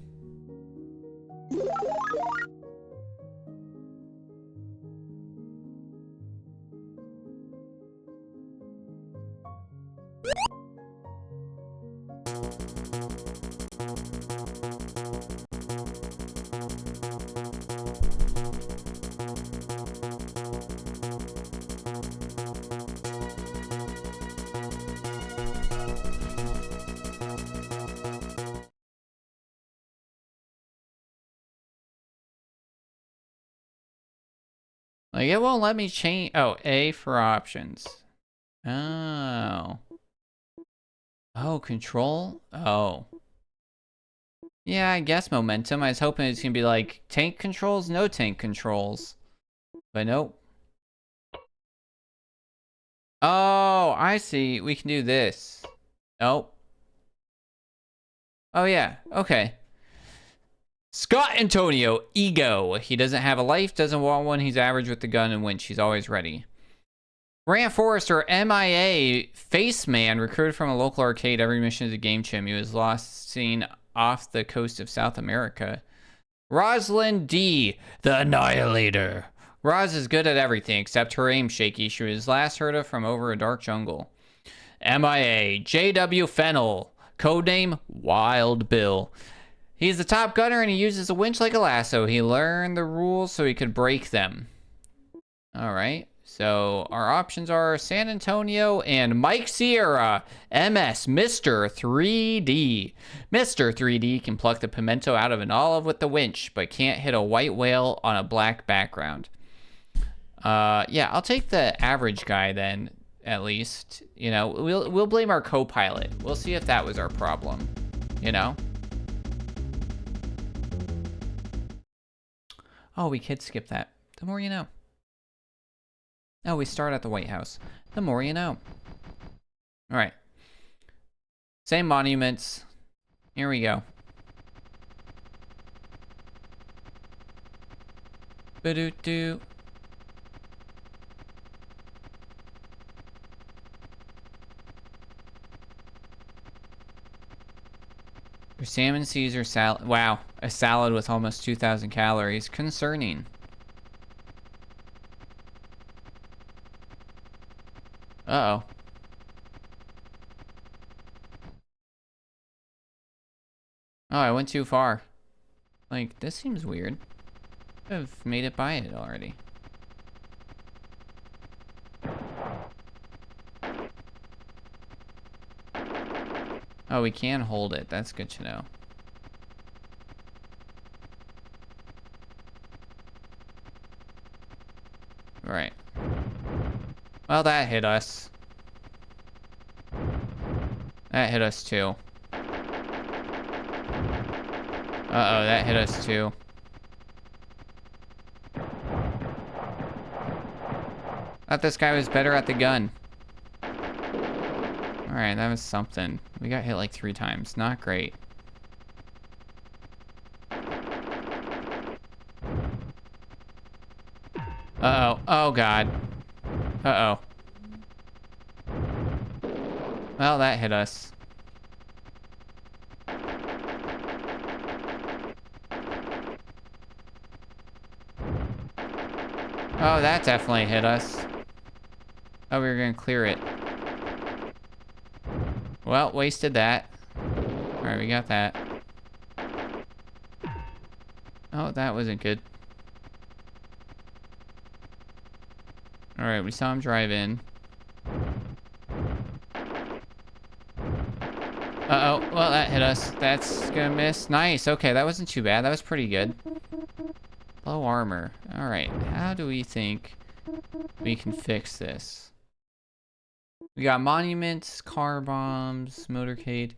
Like, it won't let me change. Oh, A for options. Oh. Oh, control? Oh. Yeah, I guess momentum. I was hoping it's gonna be like tank controls, no tank controls. But nope. Oh, I see. We can do this. Nope. Oh, yeah. Okay. Scott Antonio, ego. He doesn't have a life, doesn't want one. He's average with the gun and winch. He's always ready. Grant Forrester, MIA, face man, recruited from a local arcade. Every mission is a game chim. He was lost seen off the coast of South America. Rosalind D, the Annihilator. Roz is good at everything except her aim shaky. She was last heard of from over a dark jungle. MIA, JW Fennel, codename Wild Bill. He's the top gunner and he uses a winch like a lasso. He learned the rules so he could break them. All right. So our options are San Antonio and Mike Sierra, MS, Mr. 3D. Mr. 3D can pluck the pimento out of an olive with the winch, but can't hit a white whale on a black background. Yeah, I'll take the average guy then, at least. You know, we'll blame our co-pilot. We'll see if that was our problem, you know? Oh, we could skip that. The more you know. Oh, we start at the White House. The more you know. All right. Same monuments. Here we go. Ba-do-do. Your salmon Caesar salad. Wow. A salad with almost 2,000 calories. Concerning. Uh-oh. Oh, I went too far. Like, this seems weird. I've made it by it already. Oh, we can hold it. That's good to know. Right. Well, that hit us. That hit us too. Uh-oh, that hit us too. Thought this guy was better at the gun. Alright, that was something. We got hit like 3 times. Not great. Uh-oh. Oh, God. Uh-oh. Well, that hit us. Oh, that definitely hit us. Oh, we were gonna clear it. Well, wasted that. Alright, we got that. Oh, that wasn't good. Alright, we saw him drive in. Uh-oh, well, that hit us. That's gonna miss. Nice, okay, that wasn't too bad. That was pretty good. Low armor. Alright, how do we think we can fix this? We got monuments, car bombs, motorcade.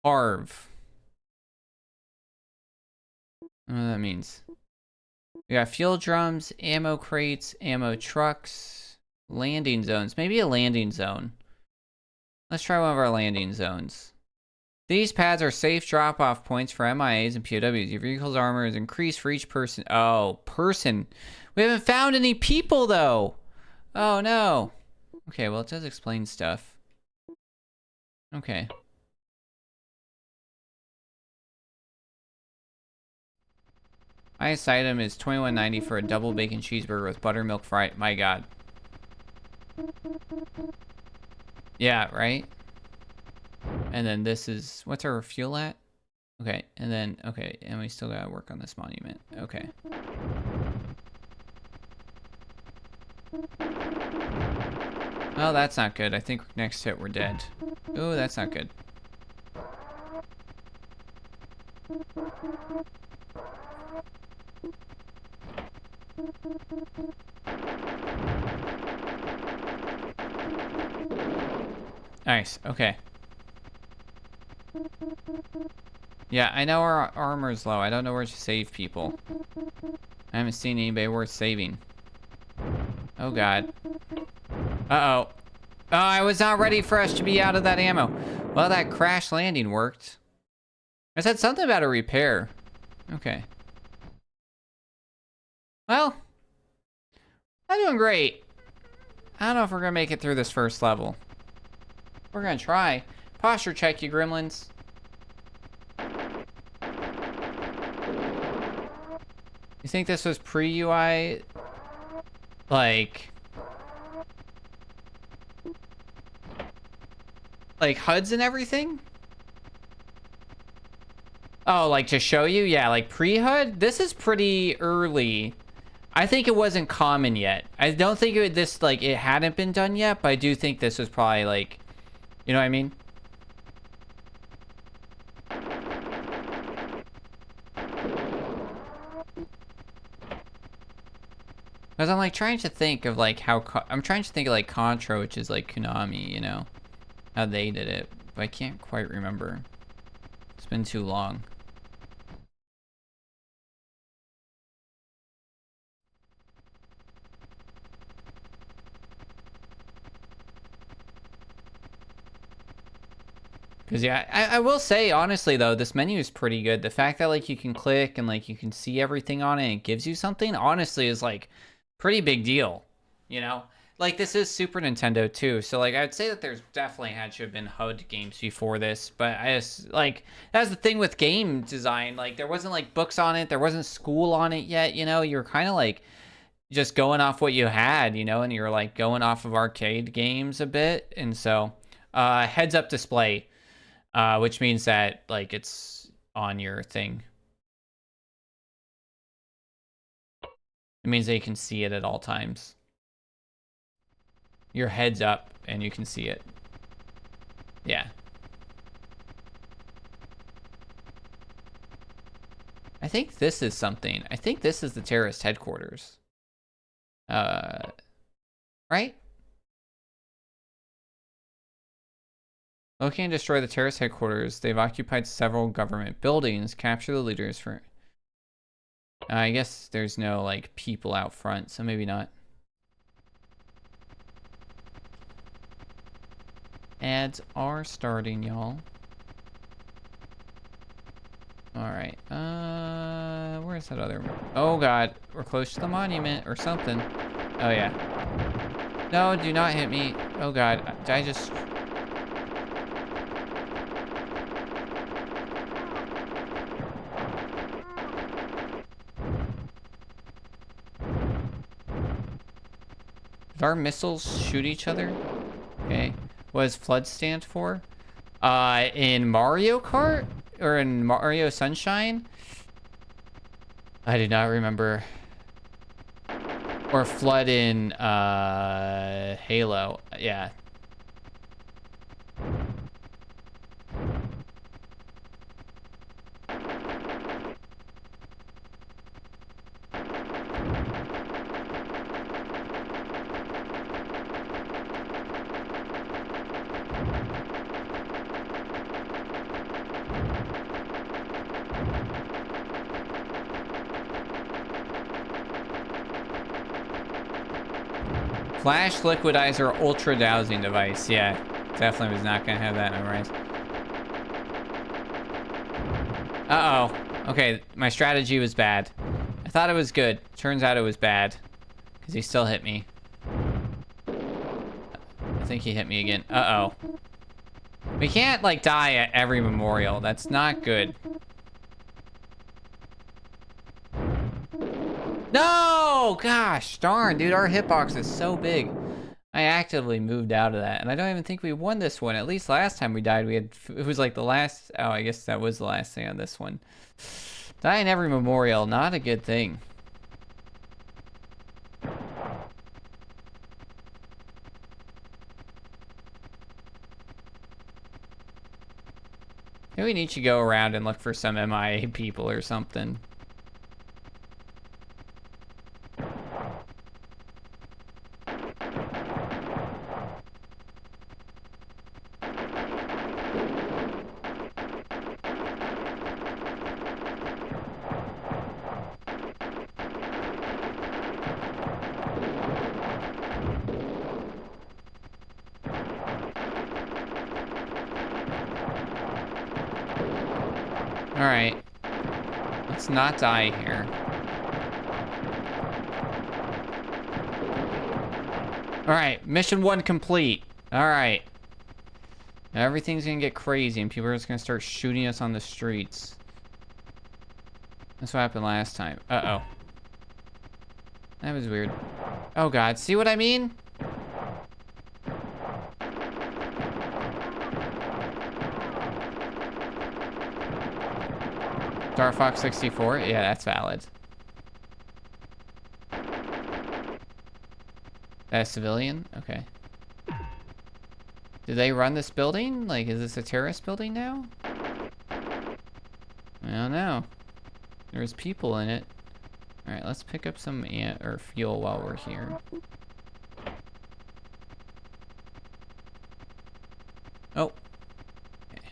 Carve. I don't know what that means. We got fuel drums, ammo crates, ammo trucks, landing zones. Maybe a landing zone. Let's try one of our landing zones. These pads are safe drop-off points for MIAs and POWs. Your vehicle's armor is increased for each person. Oh, person. We haven't found any people, though. Oh, no. Okay, well, it does explain stuff. Okay. Highest item is $21.90 for a double bacon cheeseburger with buttermilk fried. My God. Yeah, right? And then this is... What's our fuel at? Okay, and then... Okay, and we still gotta work on this monument. Okay. Oh, that's not good. I think next hit we're dead. Oh, that's not good. Nice, okay. Yeah, I know our armor's low. I don't know where to save people. I haven't seen anybody worth saving. Oh, God. Uh-oh. Oh, I was not ready for us to be out of that ammo. Well, that crash landing worked. I said something about a repair. Okay. Well, I'm doing great. I don't know if we're gonna make it through this first level. We're gonna try. Posture check, you gremlins. You think this was pre-UI? Like HUDs and everything? Oh, like to show you? Yeah, like pre-HUD? This is pretty early. I think it wasn't common yet. I don't think it hadn't been done yet, but I do think this was probably like, you know what I mean? Because I'm like trying to think of like how, I'm trying to think of like Contra, which is like Konami, you know? How they did it, but I can't quite remember. It's been too long. Because yeah, I will say honestly though, this menu is pretty good. The fact that like you can click and like you can see everything on it and it gives you something, honestly is like pretty big deal, you know? Like this is Super Nintendo too, so like I'd say that there's definitely had to have been HUD games before this, but I just like that's the thing with game design. Like there wasn't like books on it, there wasn't school on it yet, you know. You're kind of like just going off what you had, you know, and you're like going off of arcade games a bit, and so heads up display. Which means that like it's on your thing. It means that you can see it at all times. Your head's up and you can see it. Yeah. I think this is something. I think this is the terrorist headquarters. Right? Locate and destroy the terrorist headquarters. They've occupied several government buildings. Capture the leaders for... I guess there's no, like, people out front, so maybe not. Ads are starting, y'all. Alright, where's that other... Oh, God. We're close to the monument or something. Oh, yeah. No, do not hit me. Oh, God. Did I just... Did our missiles shoot each other? Okay. What does flood stand for? In Mario Kart? Or in Mario Sunshine? I do not remember. Or flood in Halo. Yeah. Flash liquidizer ultra dowsing device. Yeah, definitely was not gonna have that memorized. Uh-oh. Okay, my strategy was bad. I thought it was good. Turns out it was bad. Because he still hit me. I think he hit me again. Uh-oh. We can't, like, die at every memorial. That's not good. No! Gosh, darn, dude. Our hitbox is so big. I actively moved out of that. And I don't even think we won this one. At least last time we died, we had... It was like the last... Oh, I guess that was the last thing on this one. Die in every memorial. Not a good thing. Maybe we need to go around and look for some MIA people or something. Alright. Let's not die here. Alright, mission 1 complete. Alright. Now everything's gonna get crazy and people are just gonna start shooting us on the streets. That's what happened last time. Uh-oh. That was weird. Oh god, see what I mean? Star Fox 64? Yeah, that's valid. That a civilian? Okay. Do they run this building? Like, is this a terrorist building now? I don't know. There's people in it. Alright, let's pick up some or fuel while we're here. Oh. Okay.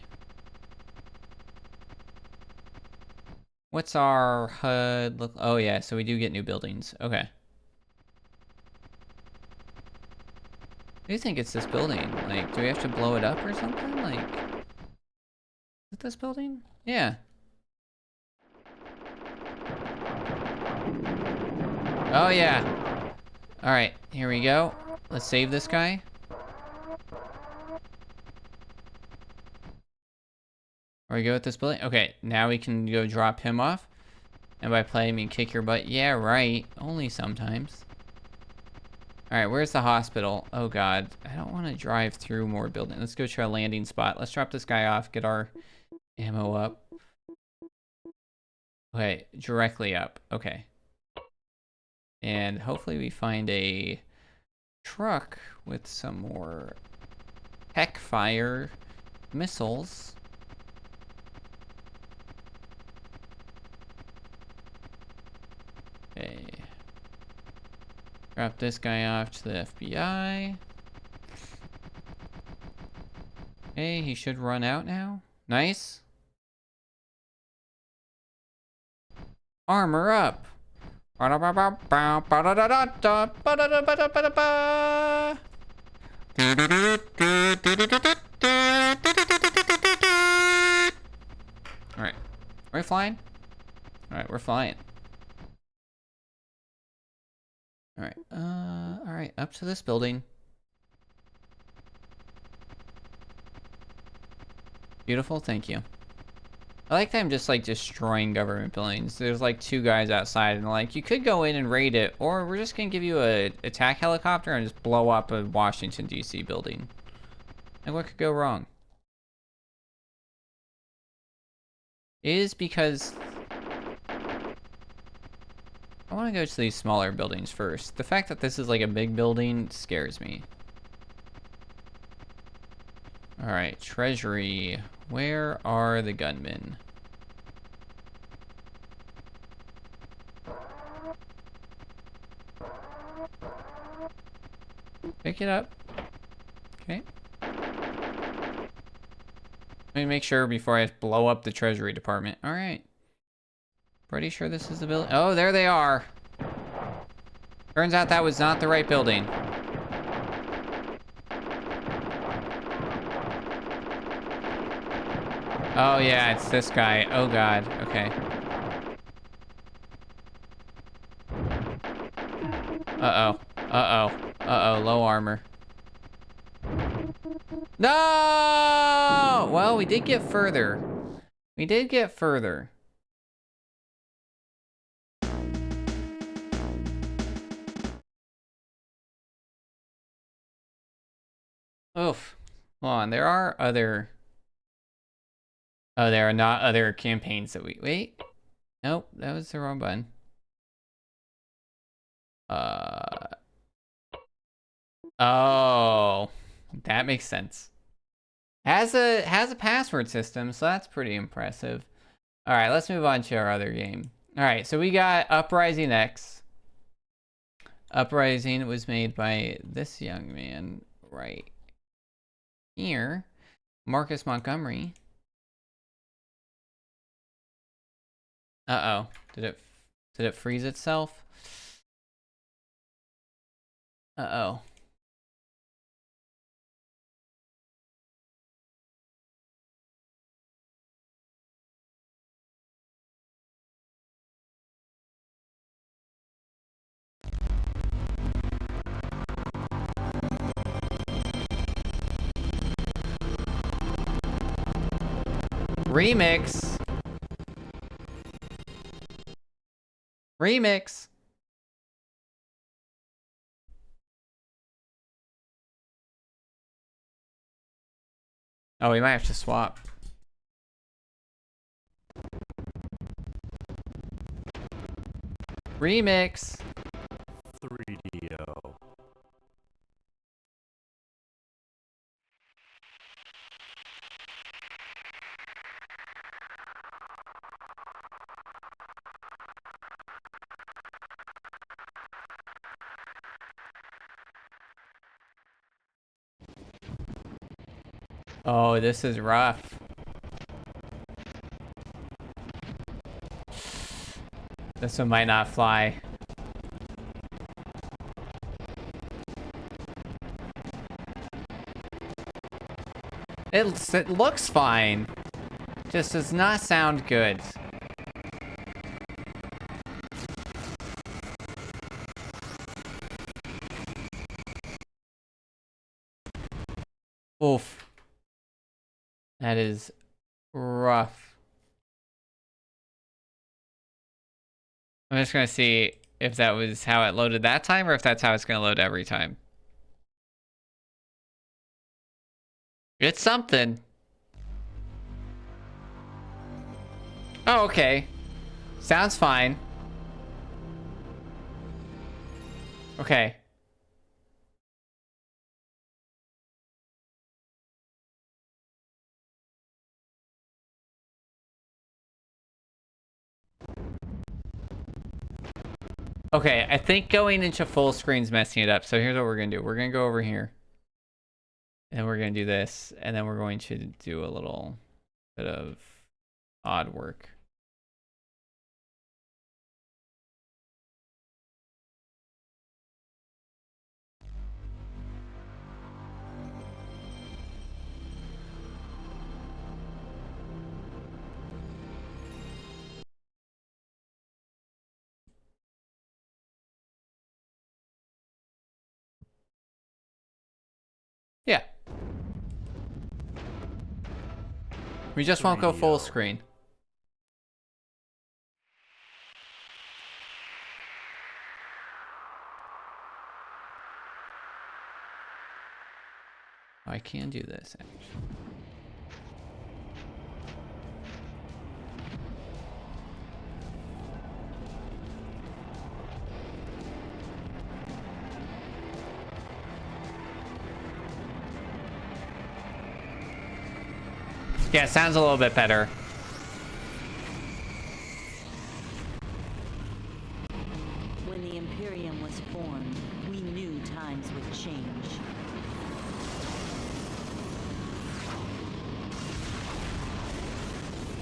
What's our HUD look? Oh yeah, so we do get new buildings. Okay. I do think it's this building. Like, do we have to blow it up or something? Like, is it this building? Yeah. Oh yeah. All right, here we go. Let's save this guy. Or we go with this building. Okay, now we can go drop him off. And by play, I mean kick your butt. Yeah, right. Only sometimes. Alright, where's the hospital? Oh god, I don't want to drive through more buildings. Let's go to a landing spot. Let's drop this guy off, get our ammo up. Okay, directly up. Okay. And hopefully we find a truck with some more heck fire missiles. Okay. Drop this guy off to the FBI. Okay, he should run out now. Nice. Armor up. Alright. Are we flying? Alright, we're flying. Alright, up to this building. Beautiful, thank you. I like that I'm just like destroying government buildings. There's like 2 guys outside and like, you could go in and raid it, or we're just gonna give you a attack helicopter and just blow up a Washington DC building. Like, what could go wrong? It is because I want to go to these smaller buildings first. The fact that this is like a big building scares me. Alright, Treasury. Where are the gunmen? Pick it up. Okay. Let me make sure before I blow up the Treasury Department. Alright. Pretty sure this is the building. Oh, there they are. Turns out that was not the right building. Oh yeah, it's this guy. Oh god. Okay. Uh-oh. Uh-oh. Uh-oh. Low armor. No! Well, we did get further. We did get further. Oof. Hold on. There are other... Oh, there are not other campaigns that we... Wait. Nope. That was the wrong button. Oh. That makes sense. Has a password system, so that's pretty impressive. All right, let's move on to our other game. All right, so we got Uprising X. Uprising was made by this young man right here, Marcus Montgomery. Uh-oh. Did it freeze itself? Uh-oh. Remix. Remix. Oh, we might have to swap. Remix. 3DO. Oh, this is rough. This one might not fly. It looks fine. Just does not sound good. Oof. That is rough. I'm just gonna see if that was how it loaded that time or if that's how it's gonna load every time. It's something. Oh, okay. Sounds fine. Okay. Okay, I think going into full screen's messing it up. So here's what we're gonna do. We're gonna go over here. And we're gonna do this. And then we're going to do a little bit of odd work. Yeah. We just won't go full screen. I can do this, actually. Yeah, sounds a little bit better. When the Imperium was formed, we knew times would change.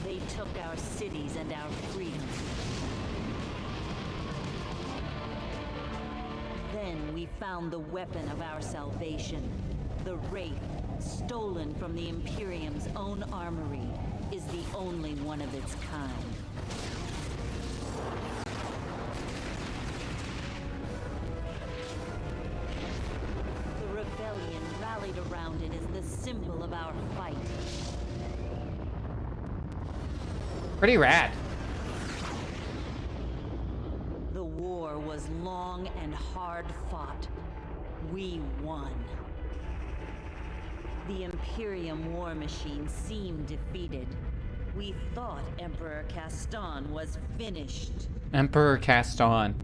They took our cities and our freedom. Then we found the weapon of our salvation, the Wraith, stolen from the Imperium's own armory. is the only one of its kind. The rebellion rallied around it as the symbol of our fight. Pretty rad. The war was long and hard fought. We won. The Imperium war machine seemed defeated. We thought Emperor Castan was finished. Emperor Castan.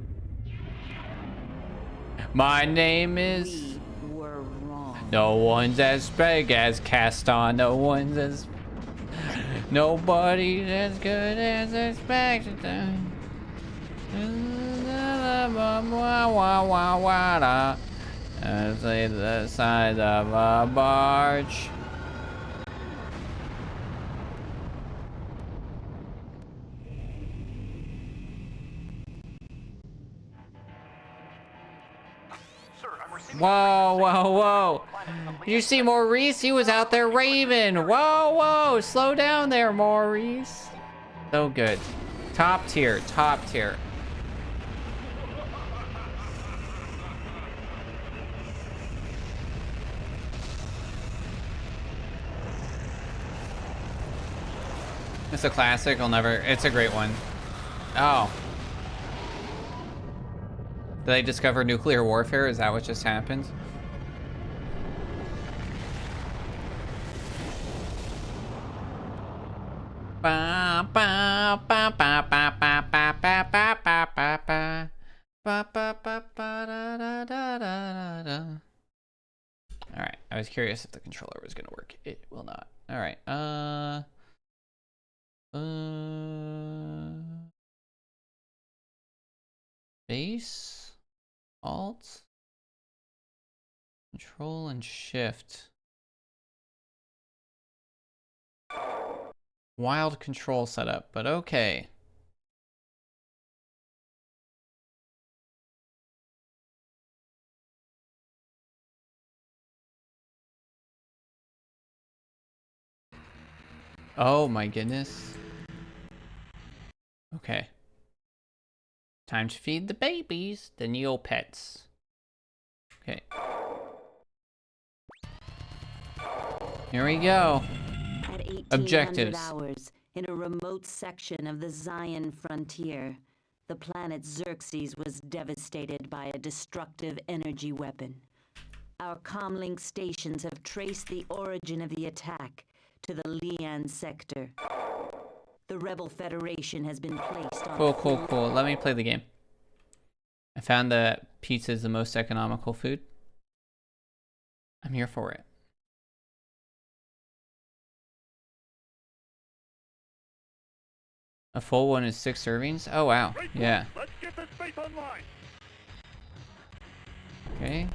My name is... We were wrong. No one's as big as Castan. No one's as... Nobody's as good as expected. As the side of a barge. Whoa, whoa, whoa. You see Maurice? He was out there raving. Whoa, whoa. Slow down there, Maurice. So good. Top tier, top tier. It's a classic. I'll never... It's a great one. Oh. Did they discover nuclear warfare? Is that what just happened? Ba ba ba ba ba ba ba ba ba ba ba ba ba ba ba da da da da da. All right, I was curious if the controller was gonna work. It will not. All right. Base, Alt, Control, and Shift. Wild control setup, but okay. Oh my goodness. Okay. Time to feed the babies, the Neopets. Okay. Here we go. At 1800 Objectives. hours, in a remote section of the Zion frontier, the planet Xerxes was devastated by a destructive energy weapon. Our comlink stations have traced the origin of the attack to the Lian sector. The Rebel Federation has been placed on... Cool. Let me play the game. I found that pizza is the most economical food. I'm here for it. A full one is 6 servings? Oh, wow. Yeah. Let's get this space online. Okay.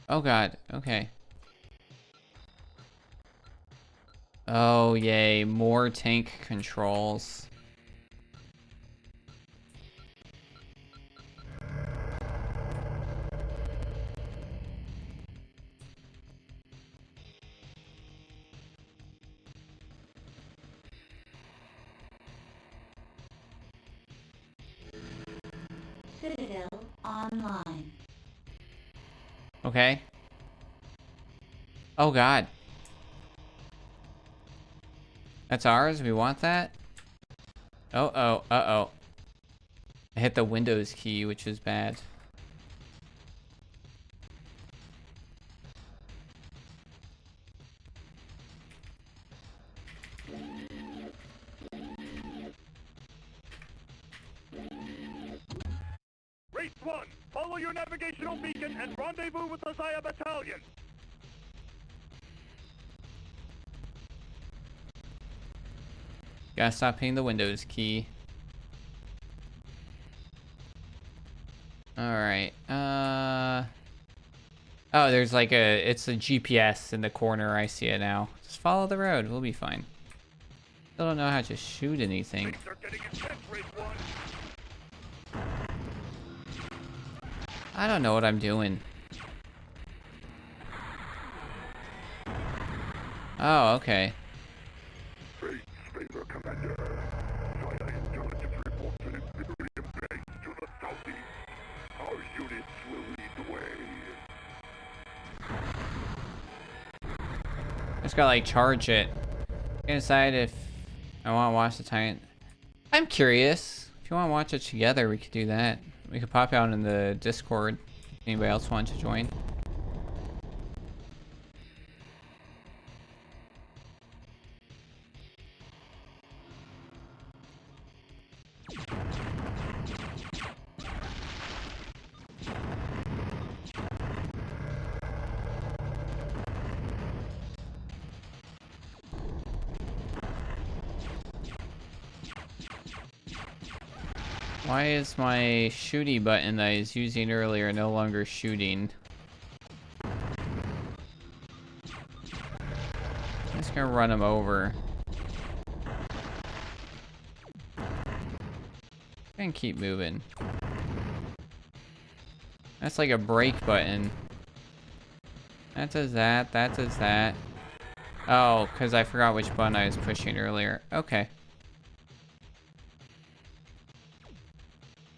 Oh, God. Okay. Oh, yay. More tank controls. Citadel online. Okay. Oh, God. That's ours? We want that? Uh-oh. I hit the Windows key, which is bad. Race 1, follow your navigational beacon and rendezvous with the Zaya Battalion. Gotta stop hitting the Windows key. Alright, oh, there's like it's a GPS in the corner, I see it now. Just follow the road, we'll be fine. Still don't know how to shoot anything. Things are getting intense, Race 1. I don't know what I'm doing. Oh, okay. Fate's favor, Commander. Via intelligence reports an Imperium base to the southeast. Our units will lead the way. Just gotta like charge it. I can decide if I want to watch the Titan. I'm curious. If you want to watch it together, we could do that. We could pop out in the Discord. If anybody else wants to join. Why is my shooty button that I was using earlier no longer shooting? I'm just gonna run him over. And keep moving. That's like a brake button. That does that, that does that. Oh, because I forgot which button I was pushing earlier. Okay.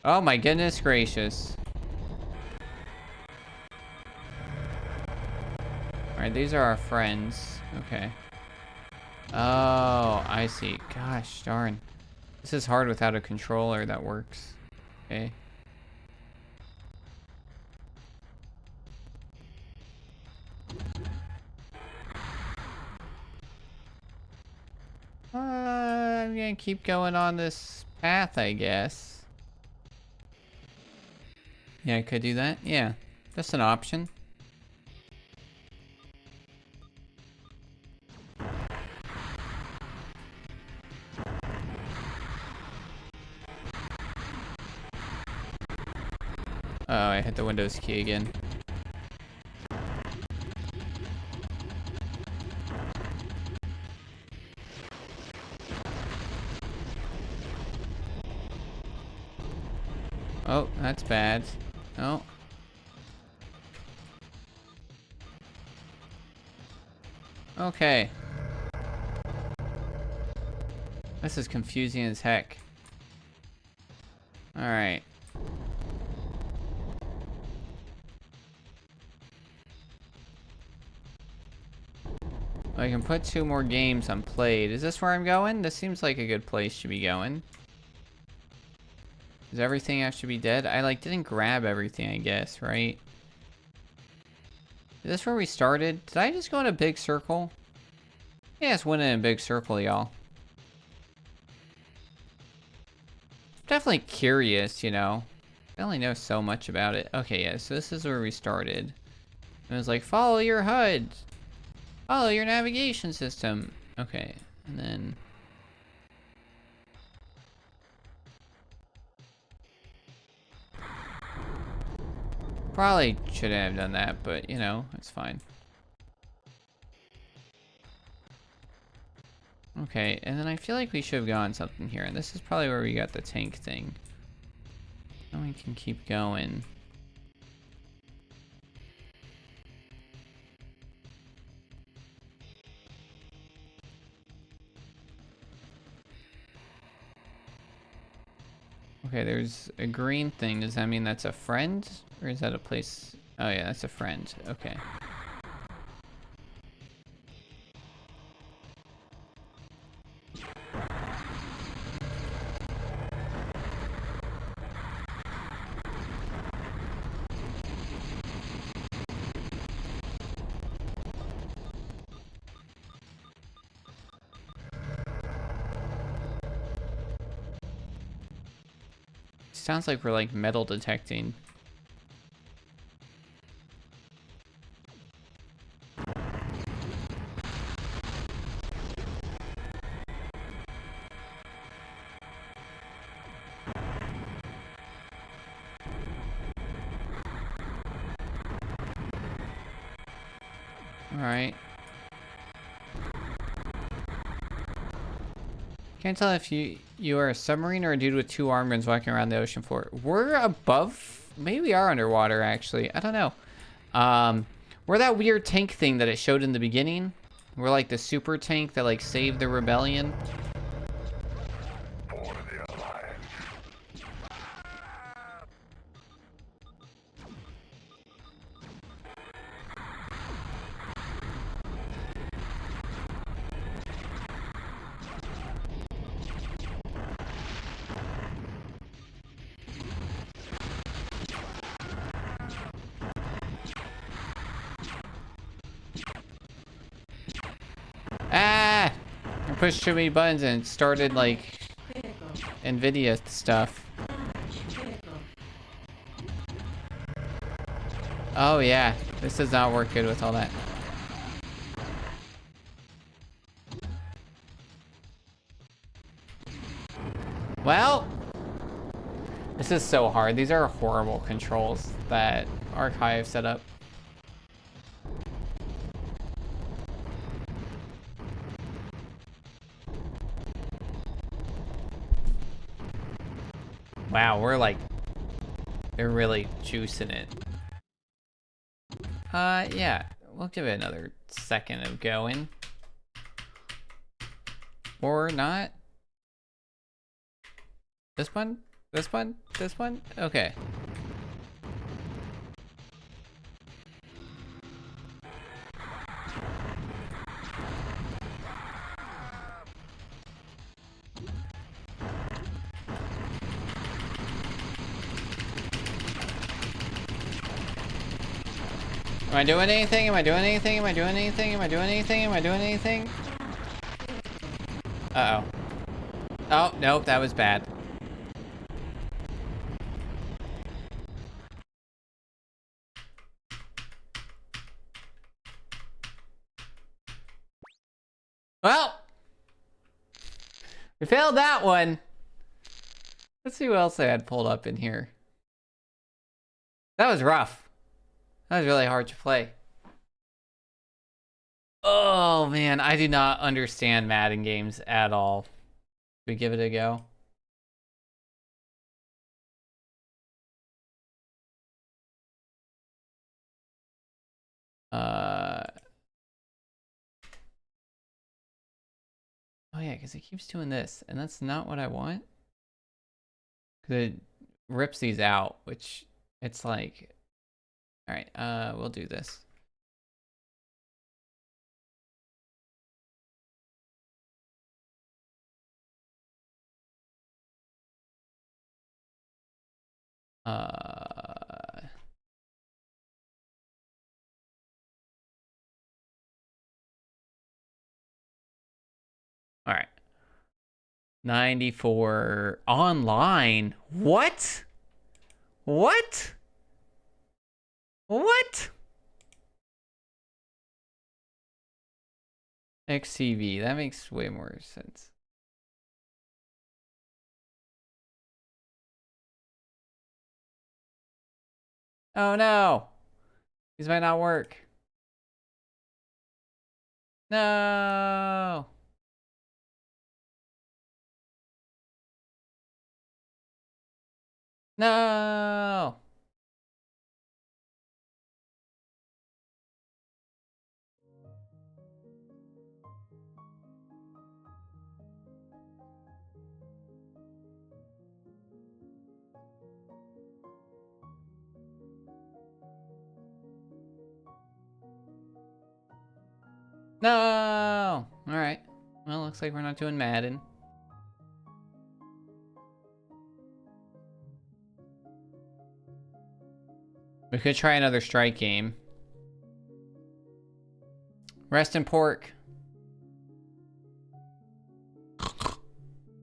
Oh my goodness gracious. Alright, these are our friends. Okay. Oh, I see. Gosh, darn. This is hard without a controller that works. Okay. I'm gonna keep going on this path, I guess. Yeah, I could do that. Yeah, that's an option. Oh, I hit the Windows key again. Oh, that's bad. Oh. Okay. This is confusing as heck. Alright. I can put 2 more games unplayed. Is this where I'm going? This seems like a good place to be going. Does everything have to be dead? I like didn't grab everything, I guess, right? Is this where we started? Did I just go in a big circle? Yeah, it's went in a big circle, y'all. Definitely curious, you know. I only know so much about it. Okay, yeah, so this is where we started. It was like, follow your HUD. Follow your navigation system. Okay, and then... Probably shouldn't have done that, but, you know, it's fine. Okay, and then I feel like we should have gone something here, and this is probably where we got the tank thing. Now we can keep going. Okay, there's a green thing. Does that mean that's a friend? Or is that a place? Oh yeah, that's a friend. Okay. Sounds like we're like metal detecting. Alright. Can't tell if you are a submarine or a dude with 2 arm guns walking around the ocean floor. We're above? Maybe we are underwater, actually. I don't know. We're that weird tank thing that it showed in the beginning. We're like the super tank that like saved the rebellion. For the Alliance. Ah! I pushed too many buttons and it started like NVIDIA stuff. Oh yeah, this does not work good with all that. Well, this is so hard. These are horrible controls that Archive set up. Wow, we're like, they're really juicing it. Yeah, we'll give it another second of going. Or not. This one? This one? This one? Okay. Am I doing anything? Am I doing anything? Am I doing anything? Am I doing anything? Am I doing anything? Uh-oh. Oh, nope, that was bad. Well, we failed that one. Let's see what else I had pulled up in here. That was rough. That was really hard to play. Oh man, I do not understand Madden games at all. Should we give it a go? Oh yeah, because it keeps doing this, and that's not what I want. Because it rips these out, which it's like, all right, we'll do this. All right. 94 online. What? What? What? XCV. That makes way more sense. Oh no. These might not work. No. No. No. All right. Well, looks like we're not doing Madden. We could try another strike game. Rest in pork.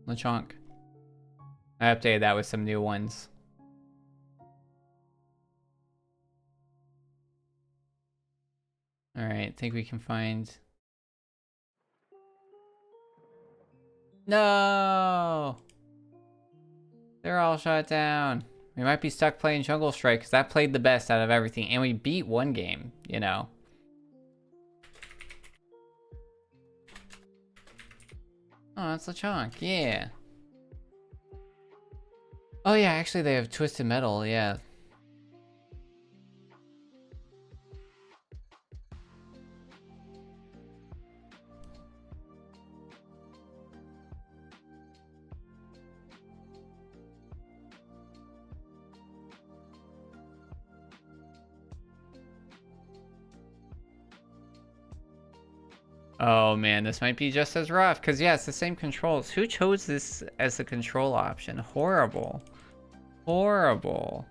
LeChonk. I updated that with some new ones. Alright, I think we can find... No! They're all shut down. We might be stuck playing Jungle Strike because that played the best out of everything. And we beat one game, you know. Oh, that's LeChonk. Yeah. Oh, yeah. Actually, they have Twisted Metal. Yeah. Oh man, this might be just as rough. Because, yeah, it's the same controls. Who chose this as the control option? Horrible. Horrible.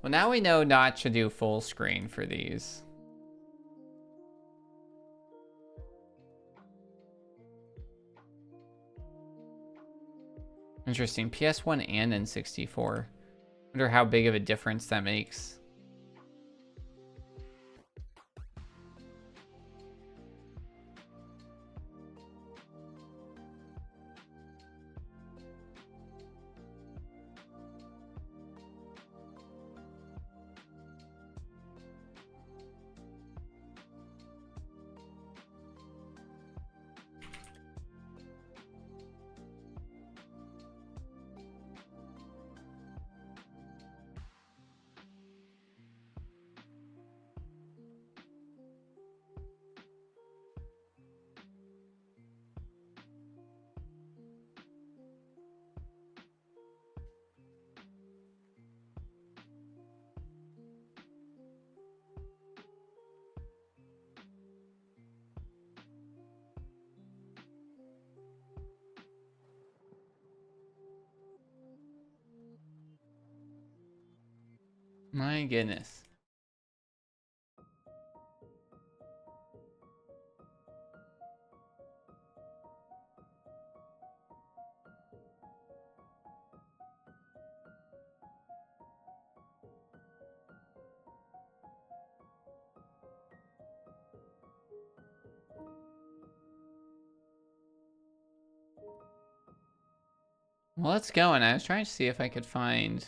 Well, now we know not to do full screen for these. Interesting. PS1 and N64. Wonder how big of a difference that makes. My goodness. Well, let's go. And I was trying to see if I could find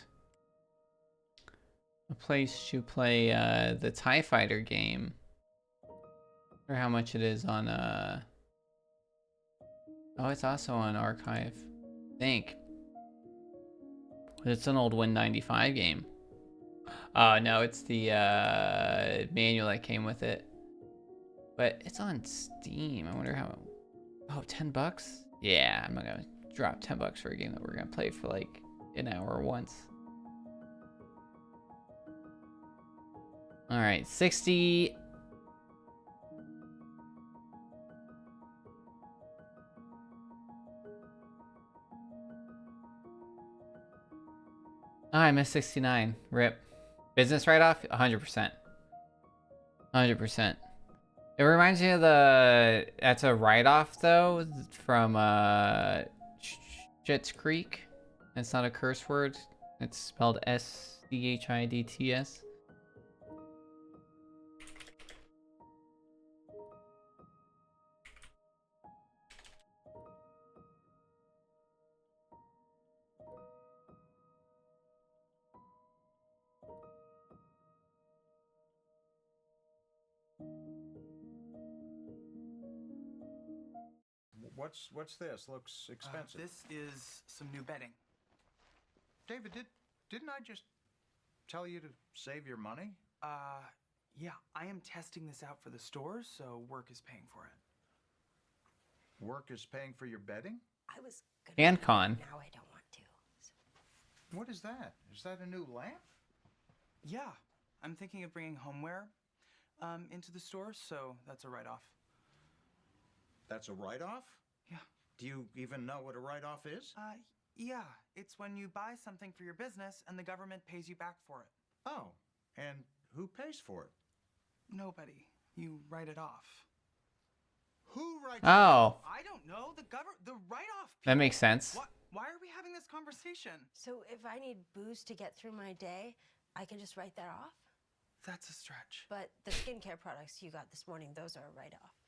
a place to play the TIE Fighter game. Or how much it is on oh, it's also on Archive, I think. It's an old Win95 game. No, it's the manual that came with it. But it's on Steam. I wonder how. Oh, $10? Yeah, I'm not gonna drop $10 for a game that we're gonna play for like an hour once. All right, 60. Oh, I missed 69. Rip. Business write-off? 100%. 100%. It reminds me of the... That's a write-off, though, from Schitt's Creek. It's not a curse word. It's spelled S-C-H-I-D-T-S. What's this? Looks expensive. This is some new bedding. David, didn't I just tell you to save your money? Yeah, I am testing this out for the stores, so work is paying for it. Work is paying for your bedding? I was gonna FanCon. now I don't want to. What is that? Is that a new lamp? Yeah, I'm thinking of bringing homeware into the stores, so that's a write-off. That's a write-off? Yeah. Do you even know what a write-off is? Yeah, it's when you buy something for your business and the government pays you back for it. Oh, and who pays for it? Nobody. You write it off. Who writes Oh, I don't know. The write-off people. that makes sense. Why are we having this conversation? So if I need booze to get through my day, I can just write that off? That's a stretch. But the skincare products you got this morning, those are a write-off.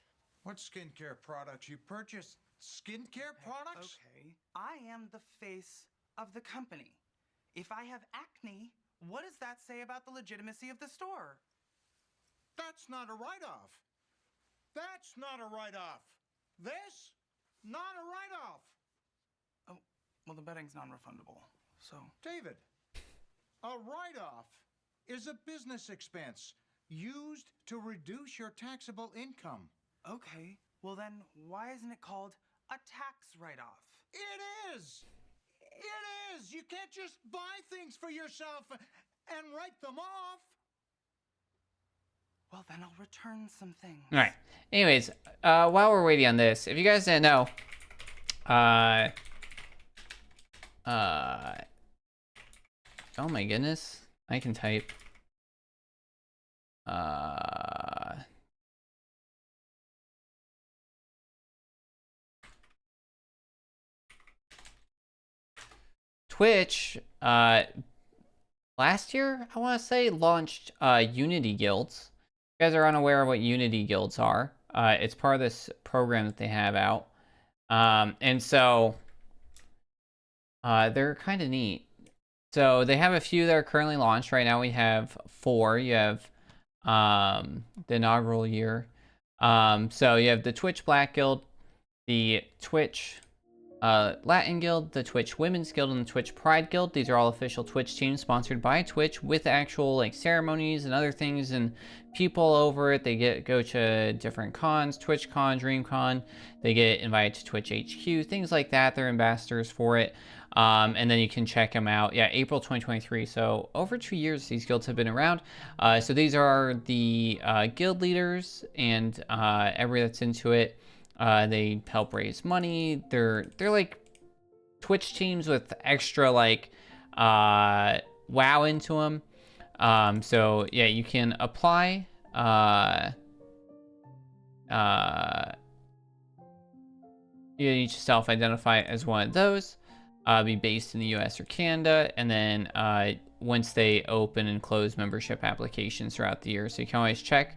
What skincare products? You purchased skincare products? Okay. I am the face of the company. If I have acne, what does that say about the legitimacy of the store? That's not a write-off. That's not a write-off. This? Not a write-off. Oh, well, the bedding's non-refundable, so... David, a write-off is a business expense used to reduce your taxable income. Okay, well then, why isn't it called a tax write-off. It is! It is! You can't just buy things for yourself and write them off. Well, then I'll return some things. All right. Anyways, while we're waiting on this, if you guys didn't know, oh my goodness, I can type. Twitch, last year, I want to say, launched Unity guilds. If you guys are unaware of what Unity guilds are, it's part of this program that they have out. And so they're kind of neat. So they have a few that are currently launched. Right now we have 4. You have the inaugural year. So you have the Twitch Black Guild, the Twitch Latin Guild, the Twitch Women's Guild, and the Twitch Pride Guild. These are all official Twitch teams sponsored by Twitch with actual like ceremonies and other things and people over it. They go to different cons, TwitchCon, DreamCon. They get invited to Twitch HQ, things like that. They're ambassadors for it. And then you can check them out. Yeah, April 2023. So over 2 years, these guilds have been around. So these are the guild leaders and everybody that's into it. They help raise money. They're like Twitch teams with extra like WoW into them. So yeah, you can apply. You need to self-identify as one of those. Be based in the US or Canada, and then once they open and close membership applications throughout the year, so you can always check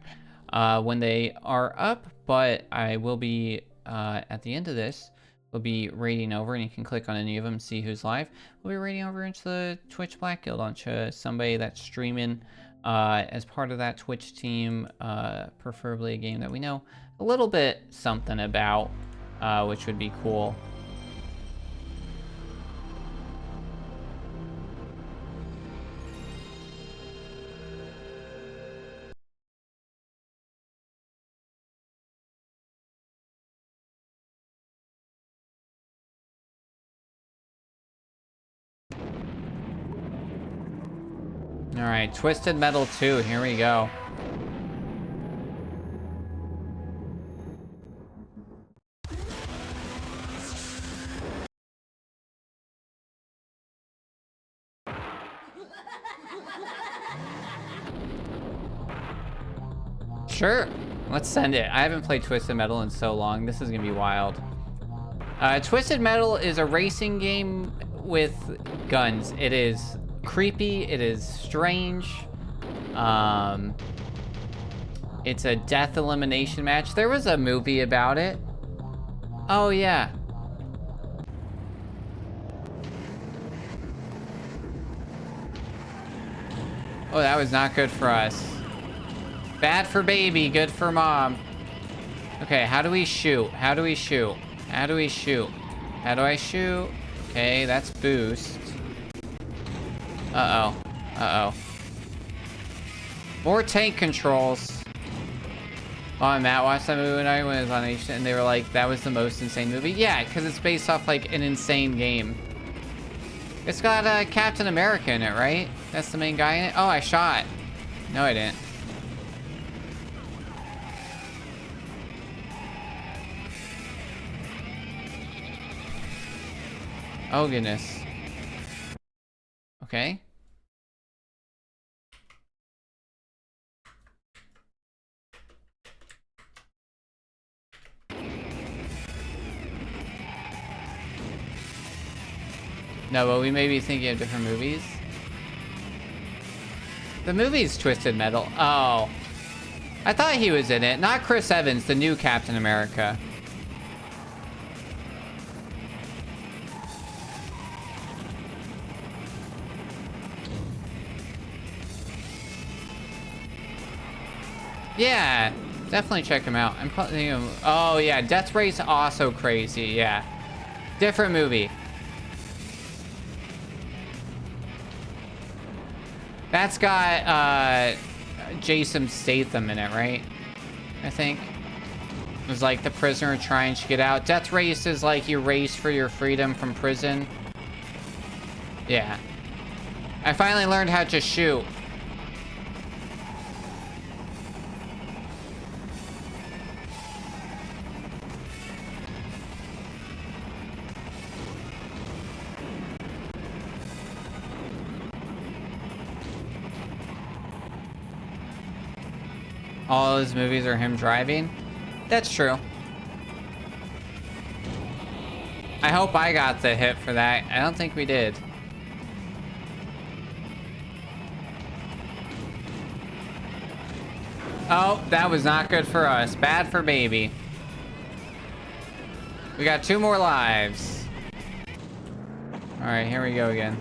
when they are up. But I will be at the end of this, we'll be raiding over, and you can click on any of them, see who's live. We'll be raiding over into the Twitch Black Guild, onto somebody that's streaming as part of that Twitch team, preferably a game that we know a little bit something about, which would be cool. All right, Twisted Metal 2, here we go. Sure, let's send it. I haven't played Twisted Metal in so long. This is gonna be wild. Twisted Metal is a racing game with guns. It is creepy, it is strange. It's a death elimination match. There was a movie about it. Oh yeah. Oh, that was not good for us. Bad for baby, good for mom. Okay, how do we shoot? How do we shoot? How do we shoot? How do I shoot? Okay, that's boost. Uh-oh. Uh-oh. More tank controls. Oh, Matt watched that movie when I was on H, and they were like, that was the most insane movie. Yeah, because it's based off, like, an insane game. It's got Captain America in it, right? That's the main guy in it? Oh, I shot. No, I didn't. Oh, goodness. Okay. No, but we may be thinking of different movies. The movie's Twisted Metal. Oh. I thought he was in it. Not Chris Evans, the new Captain America. Yeah, definitely check him out. I'm probably. Oh yeah, Death Race also crazy. Yeah, different movie. That's got Jason Statham in it, right? I think. It was like the prisoner trying to get out. Death race is like you race for your freedom from prison. Yeah. I finally learned how to shoot. All his movies are him driving. That's true. I hope I got the hit for that. I don't think we did. Oh, that was not good for us. Bad for baby. We got 2 more lives. All right, here we go again.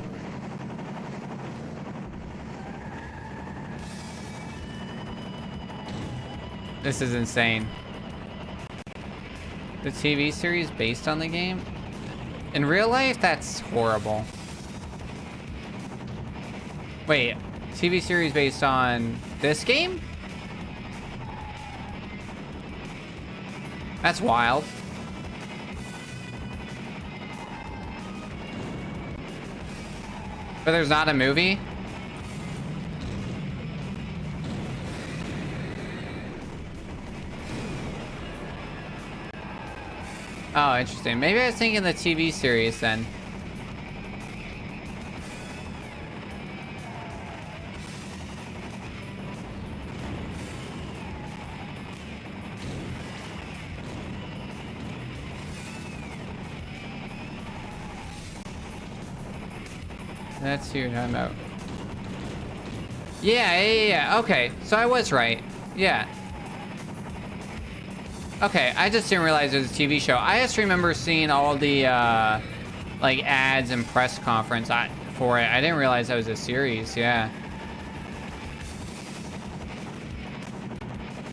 This is insane. The TV series based on the game? In real life, that's horrible. Wait, TV series based on this game? That's wild. But there's not a movie? Oh, interesting. Maybe I was thinking the TV series then. That's who you're talking about. Yeah. Okay, so I was right. Yeah. Okay, I just didn't realize it was a TV show. I just remember seeing all the like ads and press conference for it. I didn't realize that was a series. Yeah.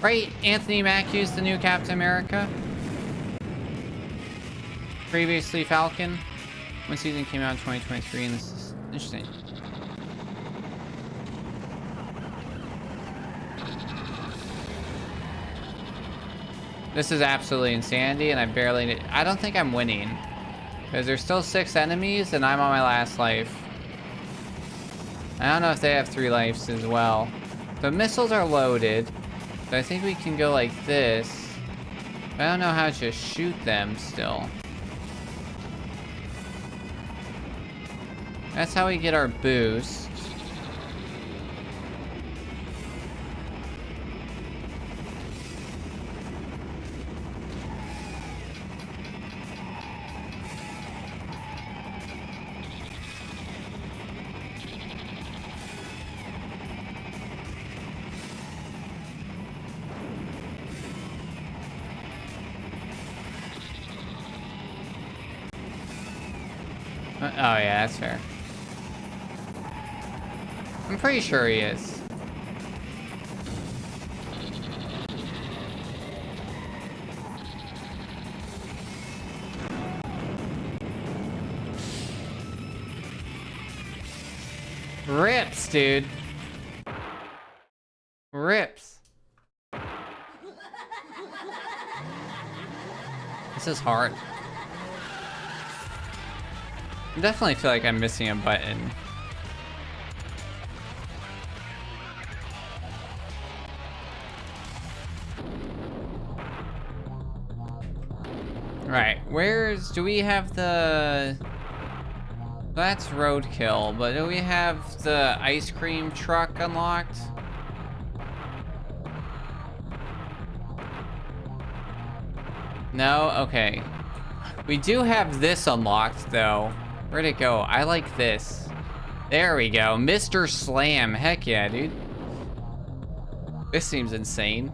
Right, Anthony Mackie's the new Captain America. Previously Falcon. One season came out in 2023, and this is interesting. This is absolutely insanity, and I don't think I'm winning. Because there's still 6 enemies, and I'm on my last life. I don't know if they have 3 lives as well. The missiles are loaded, but I think we can go like this. I don't know how to shoot them still. That's how we get our boost. Oh yeah, that's fair. I'm pretty sure he is. Rips, dude. Rips. This is hard. I definitely feel like I'm missing a button. Right, do we have the... That's roadkill, but do we have the ice cream truck unlocked? No? Okay. We do have this unlocked, though. Where'd it go? I like this. There we go. Mr. Slam. Heck yeah, dude. This seems insane.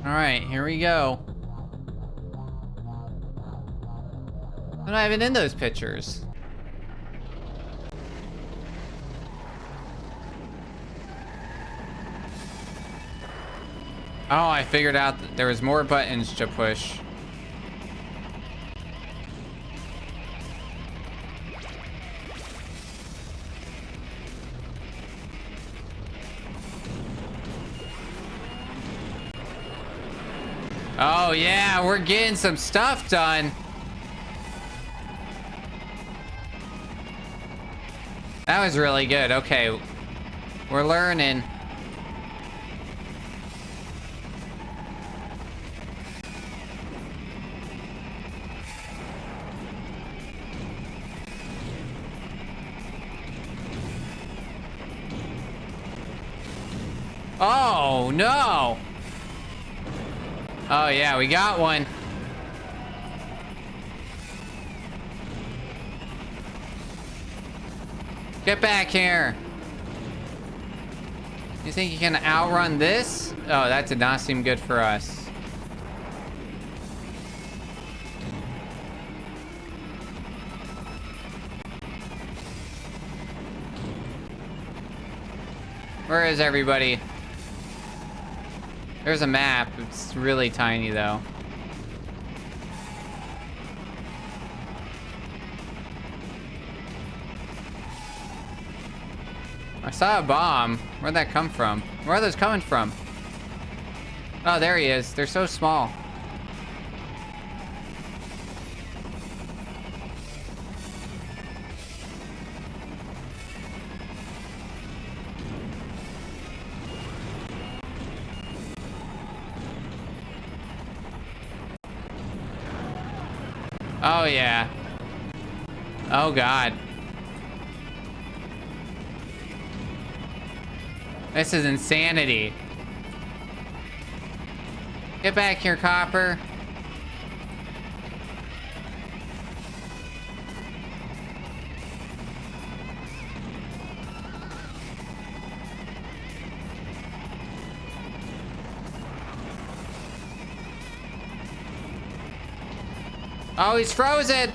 Alright, here we go. I'm not even in those pictures. Oh, I figured out that there was more buttons to push. Oh yeah, we're getting some stuff done. That was really good. Okay, we're learning. Oh no! Oh yeah, we got one. Get back here. You think you can outrun this? Oh, that did not seem good for us. Where is everybody? There's a map. It's really tiny though. I saw a bomb. Where'd that come from? Where are those coming from? Oh, there he is. They're so small. Oh, yeah. Oh, God. This is insanity. Get back here, Copper. Oh, he's frozen.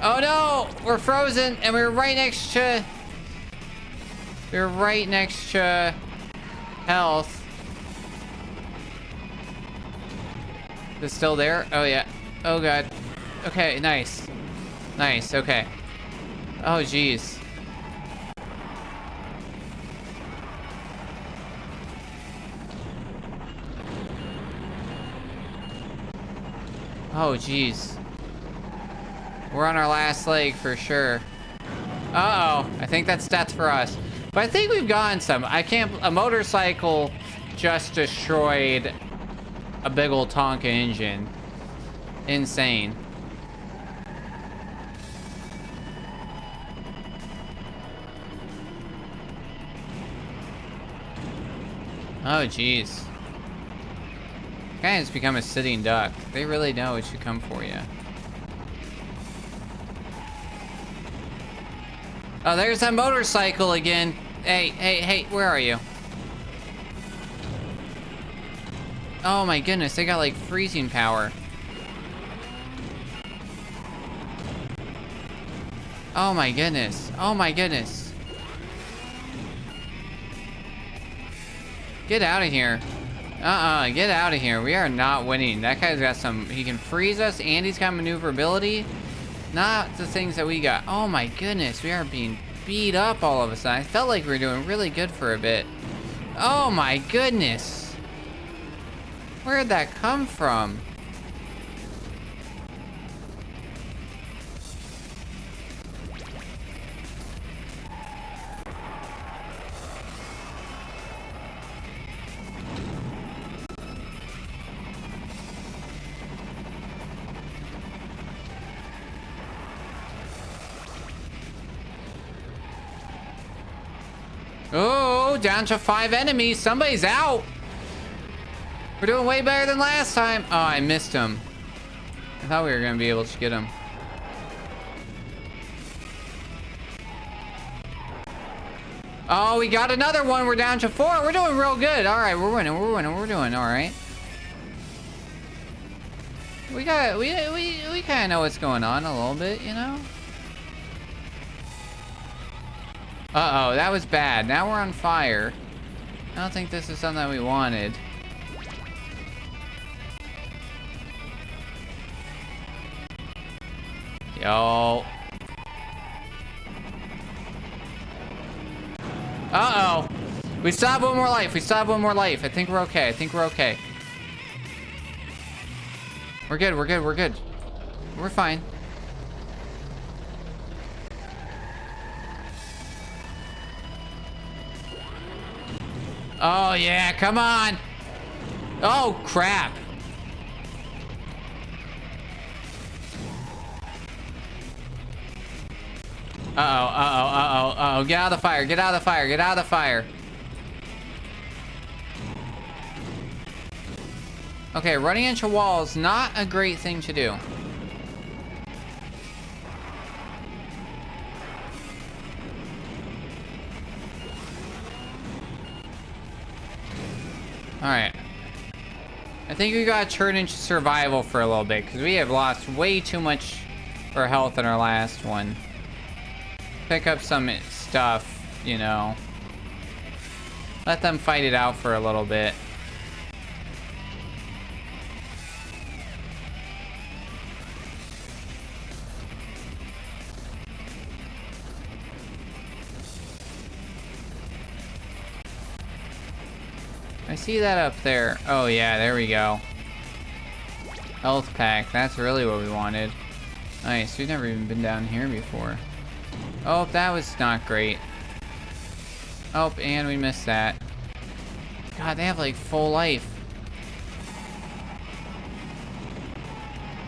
Oh no, we're frozen and we're right next to health. Is it still there? Oh yeah. Oh god. Okay, nice. Nice, okay. Oh jeez. Oh jeez. We're on our last leg for sure. Uh-oh. I think that's death for us. But I think we've gotten some. A motorcycle just destroyed a big old Tonka engine. Insane. Oh, jeez. Guy has become a sitting duck. They really know it should come for you. Oh, there's that motorcycle again. Hey, hey, hey, where are you? Oh my goodness, they got like freezing power. Oh my goodness. Oh my goodness. Get out of here. Get out of here. We are not winning. That guy's got some, he can freeze us and he's got maneuverability. Not the things that we got. Oh my goodness, we are being beat up all of a sudden. I felt like we were doing really good for a bit. Oh my goodness. Where'd that come from? Oh, down to 5 enemies. Somebody's out. We're doing way better than last time. Oh, I missed him. I thought we were going to be able to get him. Oh, we got another one. We're down to 4. We're doing real good. All right, we're winning. We're winning. We're doing all right. We kind of know what's going on a little bit, you know? Uh-oh, that was bad. Now we're on fire. I don't think this is something that we wanted. Yo. Uh-oh. We still have one more life. We still have one more life. I think we're okay. I think we're okay. We're good. We're good. We're good. We're fine. Oh, yeah. Come on. Oh, crap. Uh-oh. Uh-oh. Uh-oh. Uh-oh. Get out of the fire. Get out of the fire. Get out of the fire. Okay, running into walls, not a great thing to do. Alright. I think we gotta turn into survival for a little bit, because we have lost way too much for health in our last one. Pick up some stuff, you know. Let them fight it out for a little bit. I see that up there. Oh yeah, there we go. Health pack, that's really what we wanted. Nice, we've never even been down here before. Oh, that was not great. Oh, and we missed that. God, they have like full life.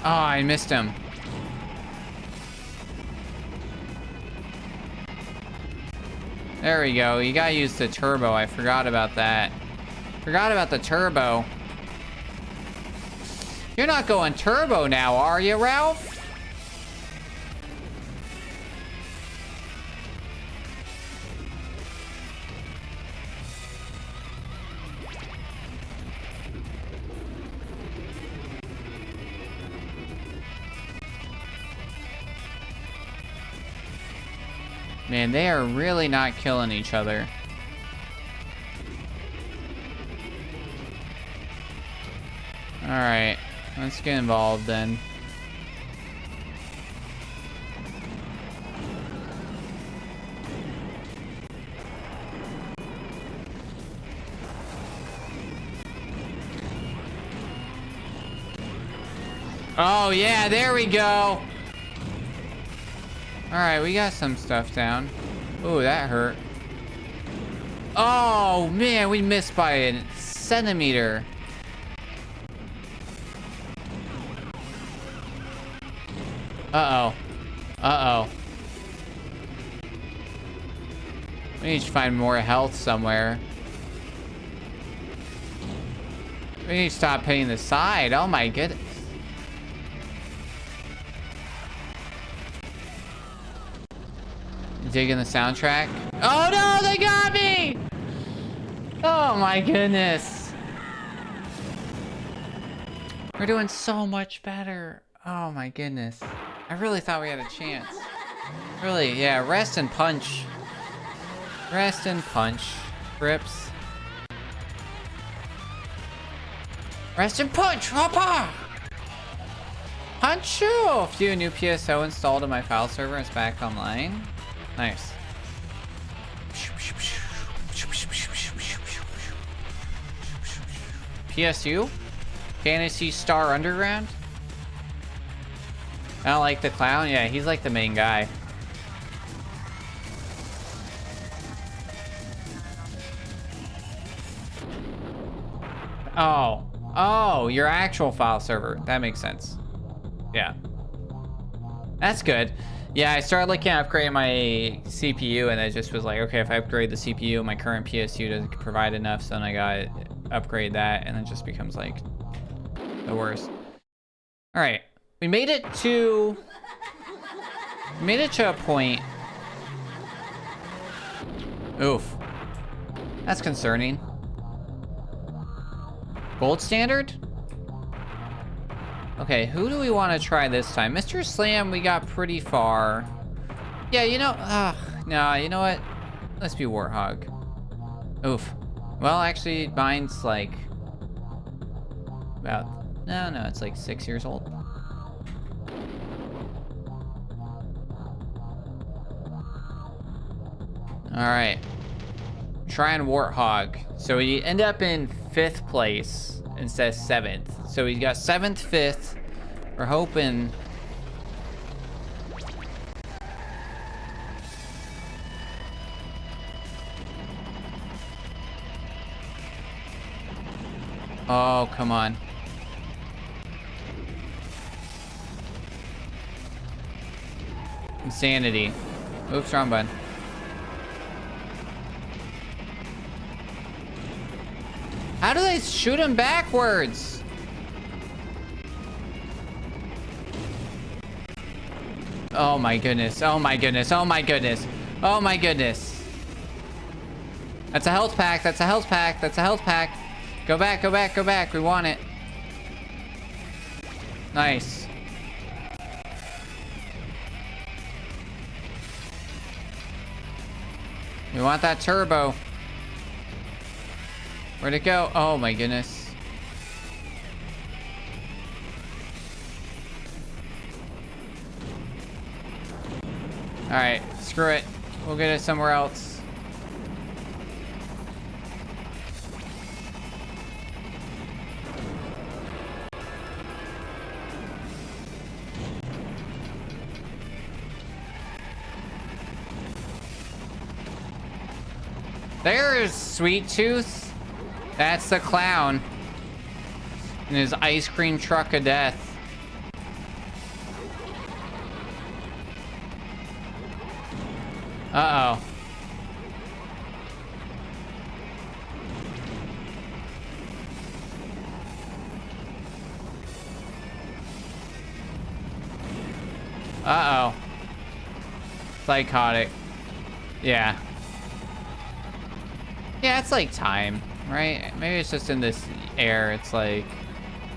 Oh, I missed him. There we go, you gotta use the turbo, I forgot about that. Forgot about the turbo. You're not going turbo now, are you, Ralph? Man, they are really not killing each other. Alright, let's get involved then. Oh yeah, there we go! Alright, we got some stuff down. Ooh, that hurt. Oh man, we missed by a centimeter. Uh-oh. Uh-oh. We need to find more health somewhere. We need to stop hitting the side. Oh my goodness. Digging the soundtrack. Oh no, they got me! Oh my goodness. We're doing so much better. Oh my goodness. I really thought we had a chance. Really, yeah, rest and punch. Rest and punch. Rips. Rest and punch! Hoppa! Punch you! Few new PSO installed on my file server and it's back online. Nice. PSU? Fantasy Star Underground? I don't like the clown. Yeah, he's like the main guy. Oh. Oh, your actual file server. That makes sense. Yeah. That's good. Yeah, I started looking at upgrading my CPU and it just was like, okay, if I upgrade the CPU, my current PSU doesn't provide enough, so then I gotta upgrade that and it just becomes like the worst. All right. We made it to a point. Oof. That's concerning. Gold standard? Okay, who do we want to try this time? Mr. Slam, we got pretty far. Yeah, you know, no, you know what? Let's be Warthog. Oof. Well, actually, mine's like about, no, it's like 6 years old. All right. Try and Warthog. So we end up in 5th place instead of 7th. So we got 7th, 5th. We're hoping. Oh, come on. Insanity. Oops, wrong button. How do they shoot him backwards? Oh my goodness. Oh my goodness. Oh my goodness. Oh my goodness. That's a health pack. That's a health pack. That's a health pack. Go back, go back, go back. We want it. Nice. We want that turbo. Where'd it go? Oh my goodness. Alright, screw it. We'll get it somewhere else. There's Sweet Tooth. That's the clown. In his ice cream truck of death. Uh-oh. Uh-oh. Psychotic. Yeah. Yeah, it's like time, right? Maybe it's just in this air. It's like,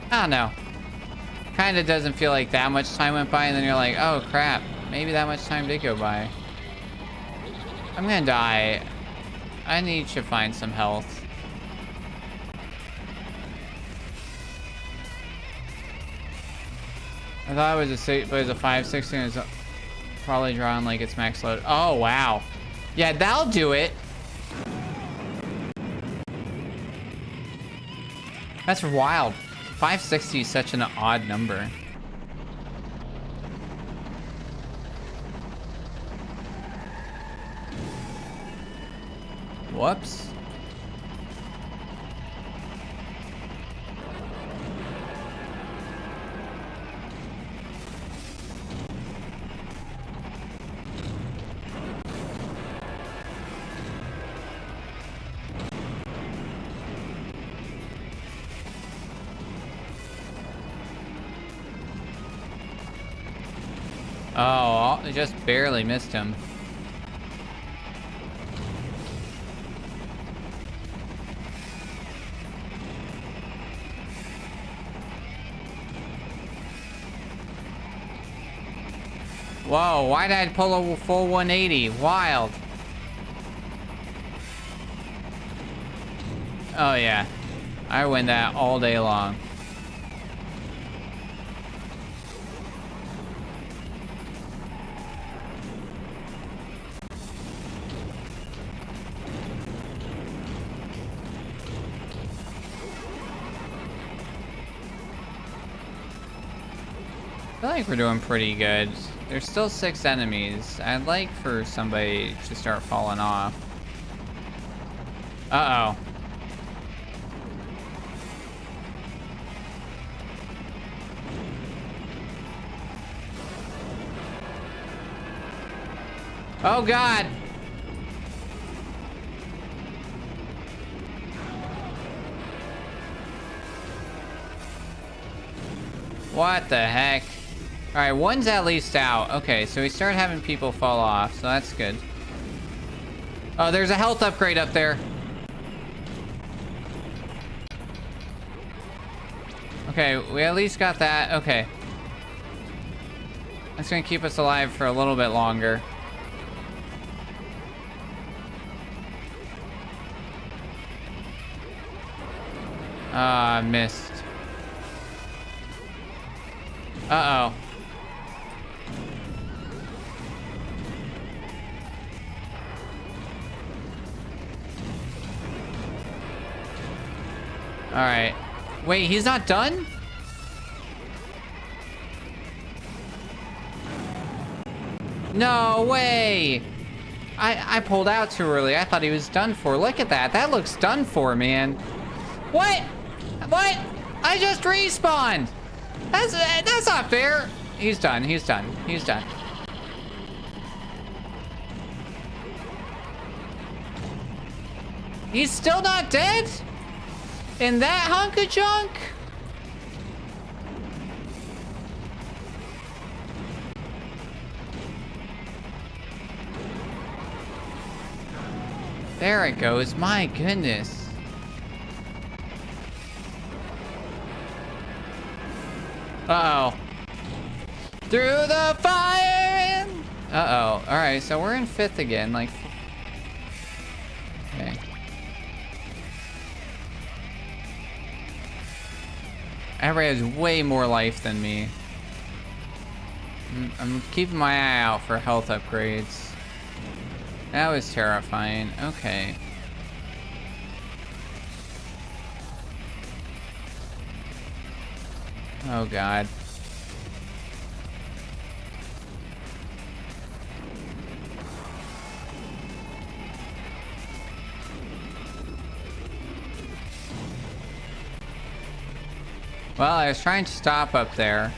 I don't know. Kind of doesn't feel like that much time went by, and then you're like, oh crap, maybe that much time did go by. I'm gonna die. I need to find some health. I thought it was a 6, but it was a 560, and it's probably drawn like it's max load. Oh wow. Yeah, that'll do it. That's wild. 560 is such an odd number. Whoops. Oh, I just barely missed him. Whoa, why did I pull a full 180? Wild. Oh yeah, I win that all day long. I feel like we're doing pretty good. There's still 6 enemies. I'd like for somebody to start falling off. Uh-oh. Oh God. What the heck? All right, one's at least out. Okay, so we start having people fall off, so that's good. Oh, there's a health upgrade up there. Okay, we at least got that. Okay. That's gonna keep us alive for a little bit longer. Ah, missed. Uh-oh. Alright. Wait, he's not done? No way! I pulled out too early. I thought he was done for. Look at that. That looks done for, man. What? What? I just respawned! That's not fair! He's done. He's done. He's done. He's still not dead? In that hunk of junk? There it goes. My goodness. Uh-oh. Through the fire! Uh-oh. Alright, so we're in 5th again. Like... Okay. Everybody has way more life than me. I'm keeping my eye out for health upgrades. That was terrifying. Okay. Oh, God. Well, I was trying to stop up there.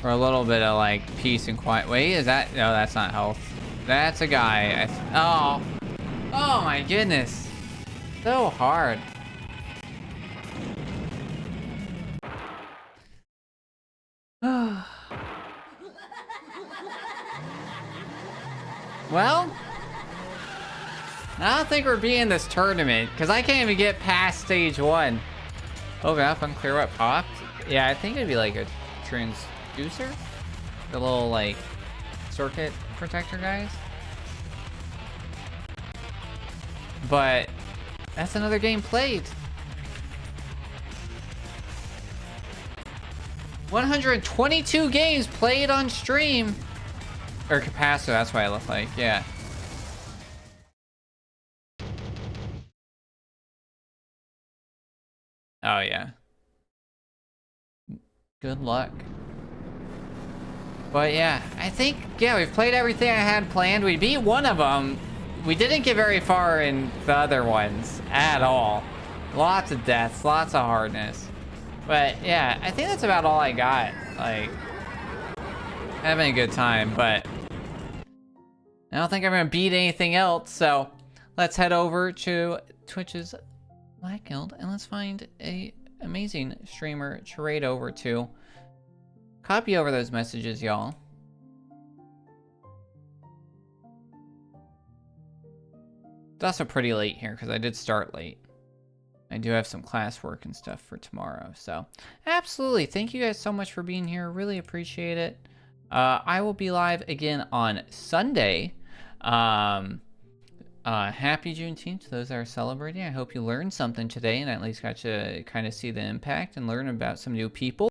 For a little bit of, like, peace and quiet. Wait, is that... No, that's not health. That's a guy. Oh. Oh, my goodness. So hard. Well, I don't think we're beating this tournament, because I can't even get past stage 1. Open up, unclear what popped. Yeah, I think it'd be like a transducer? The little, like, circuit protector guys. But that's another game played. 122 games played on stream. Or capacitor, that's what I look like, yeah. Oh, yeah. Good luck. But yeah, I think, yeah, we've played everything I had planned. We beat one of them. We didn't get very far in the other ones at all. Lots of deaths, lots of hardness. But yeah, I think that's about all I got. Like, having a good time, but I don't think I'm gonna beat anything else. So let's head over to Twitch's Black Guild and let's find a amazing streamer to raid over to. Copy over those messages, y'all. It's also pretty late here because I did start late. I do have some classwork and stuff for tomorrow. So absolutely. Thank you guys so much for being here. Really appreciate it. I will be live again on Sunday. Happy Juneteenth to those that are celebrating. I hope you learned something today and at least got to kind of see the impact and learn about some new people.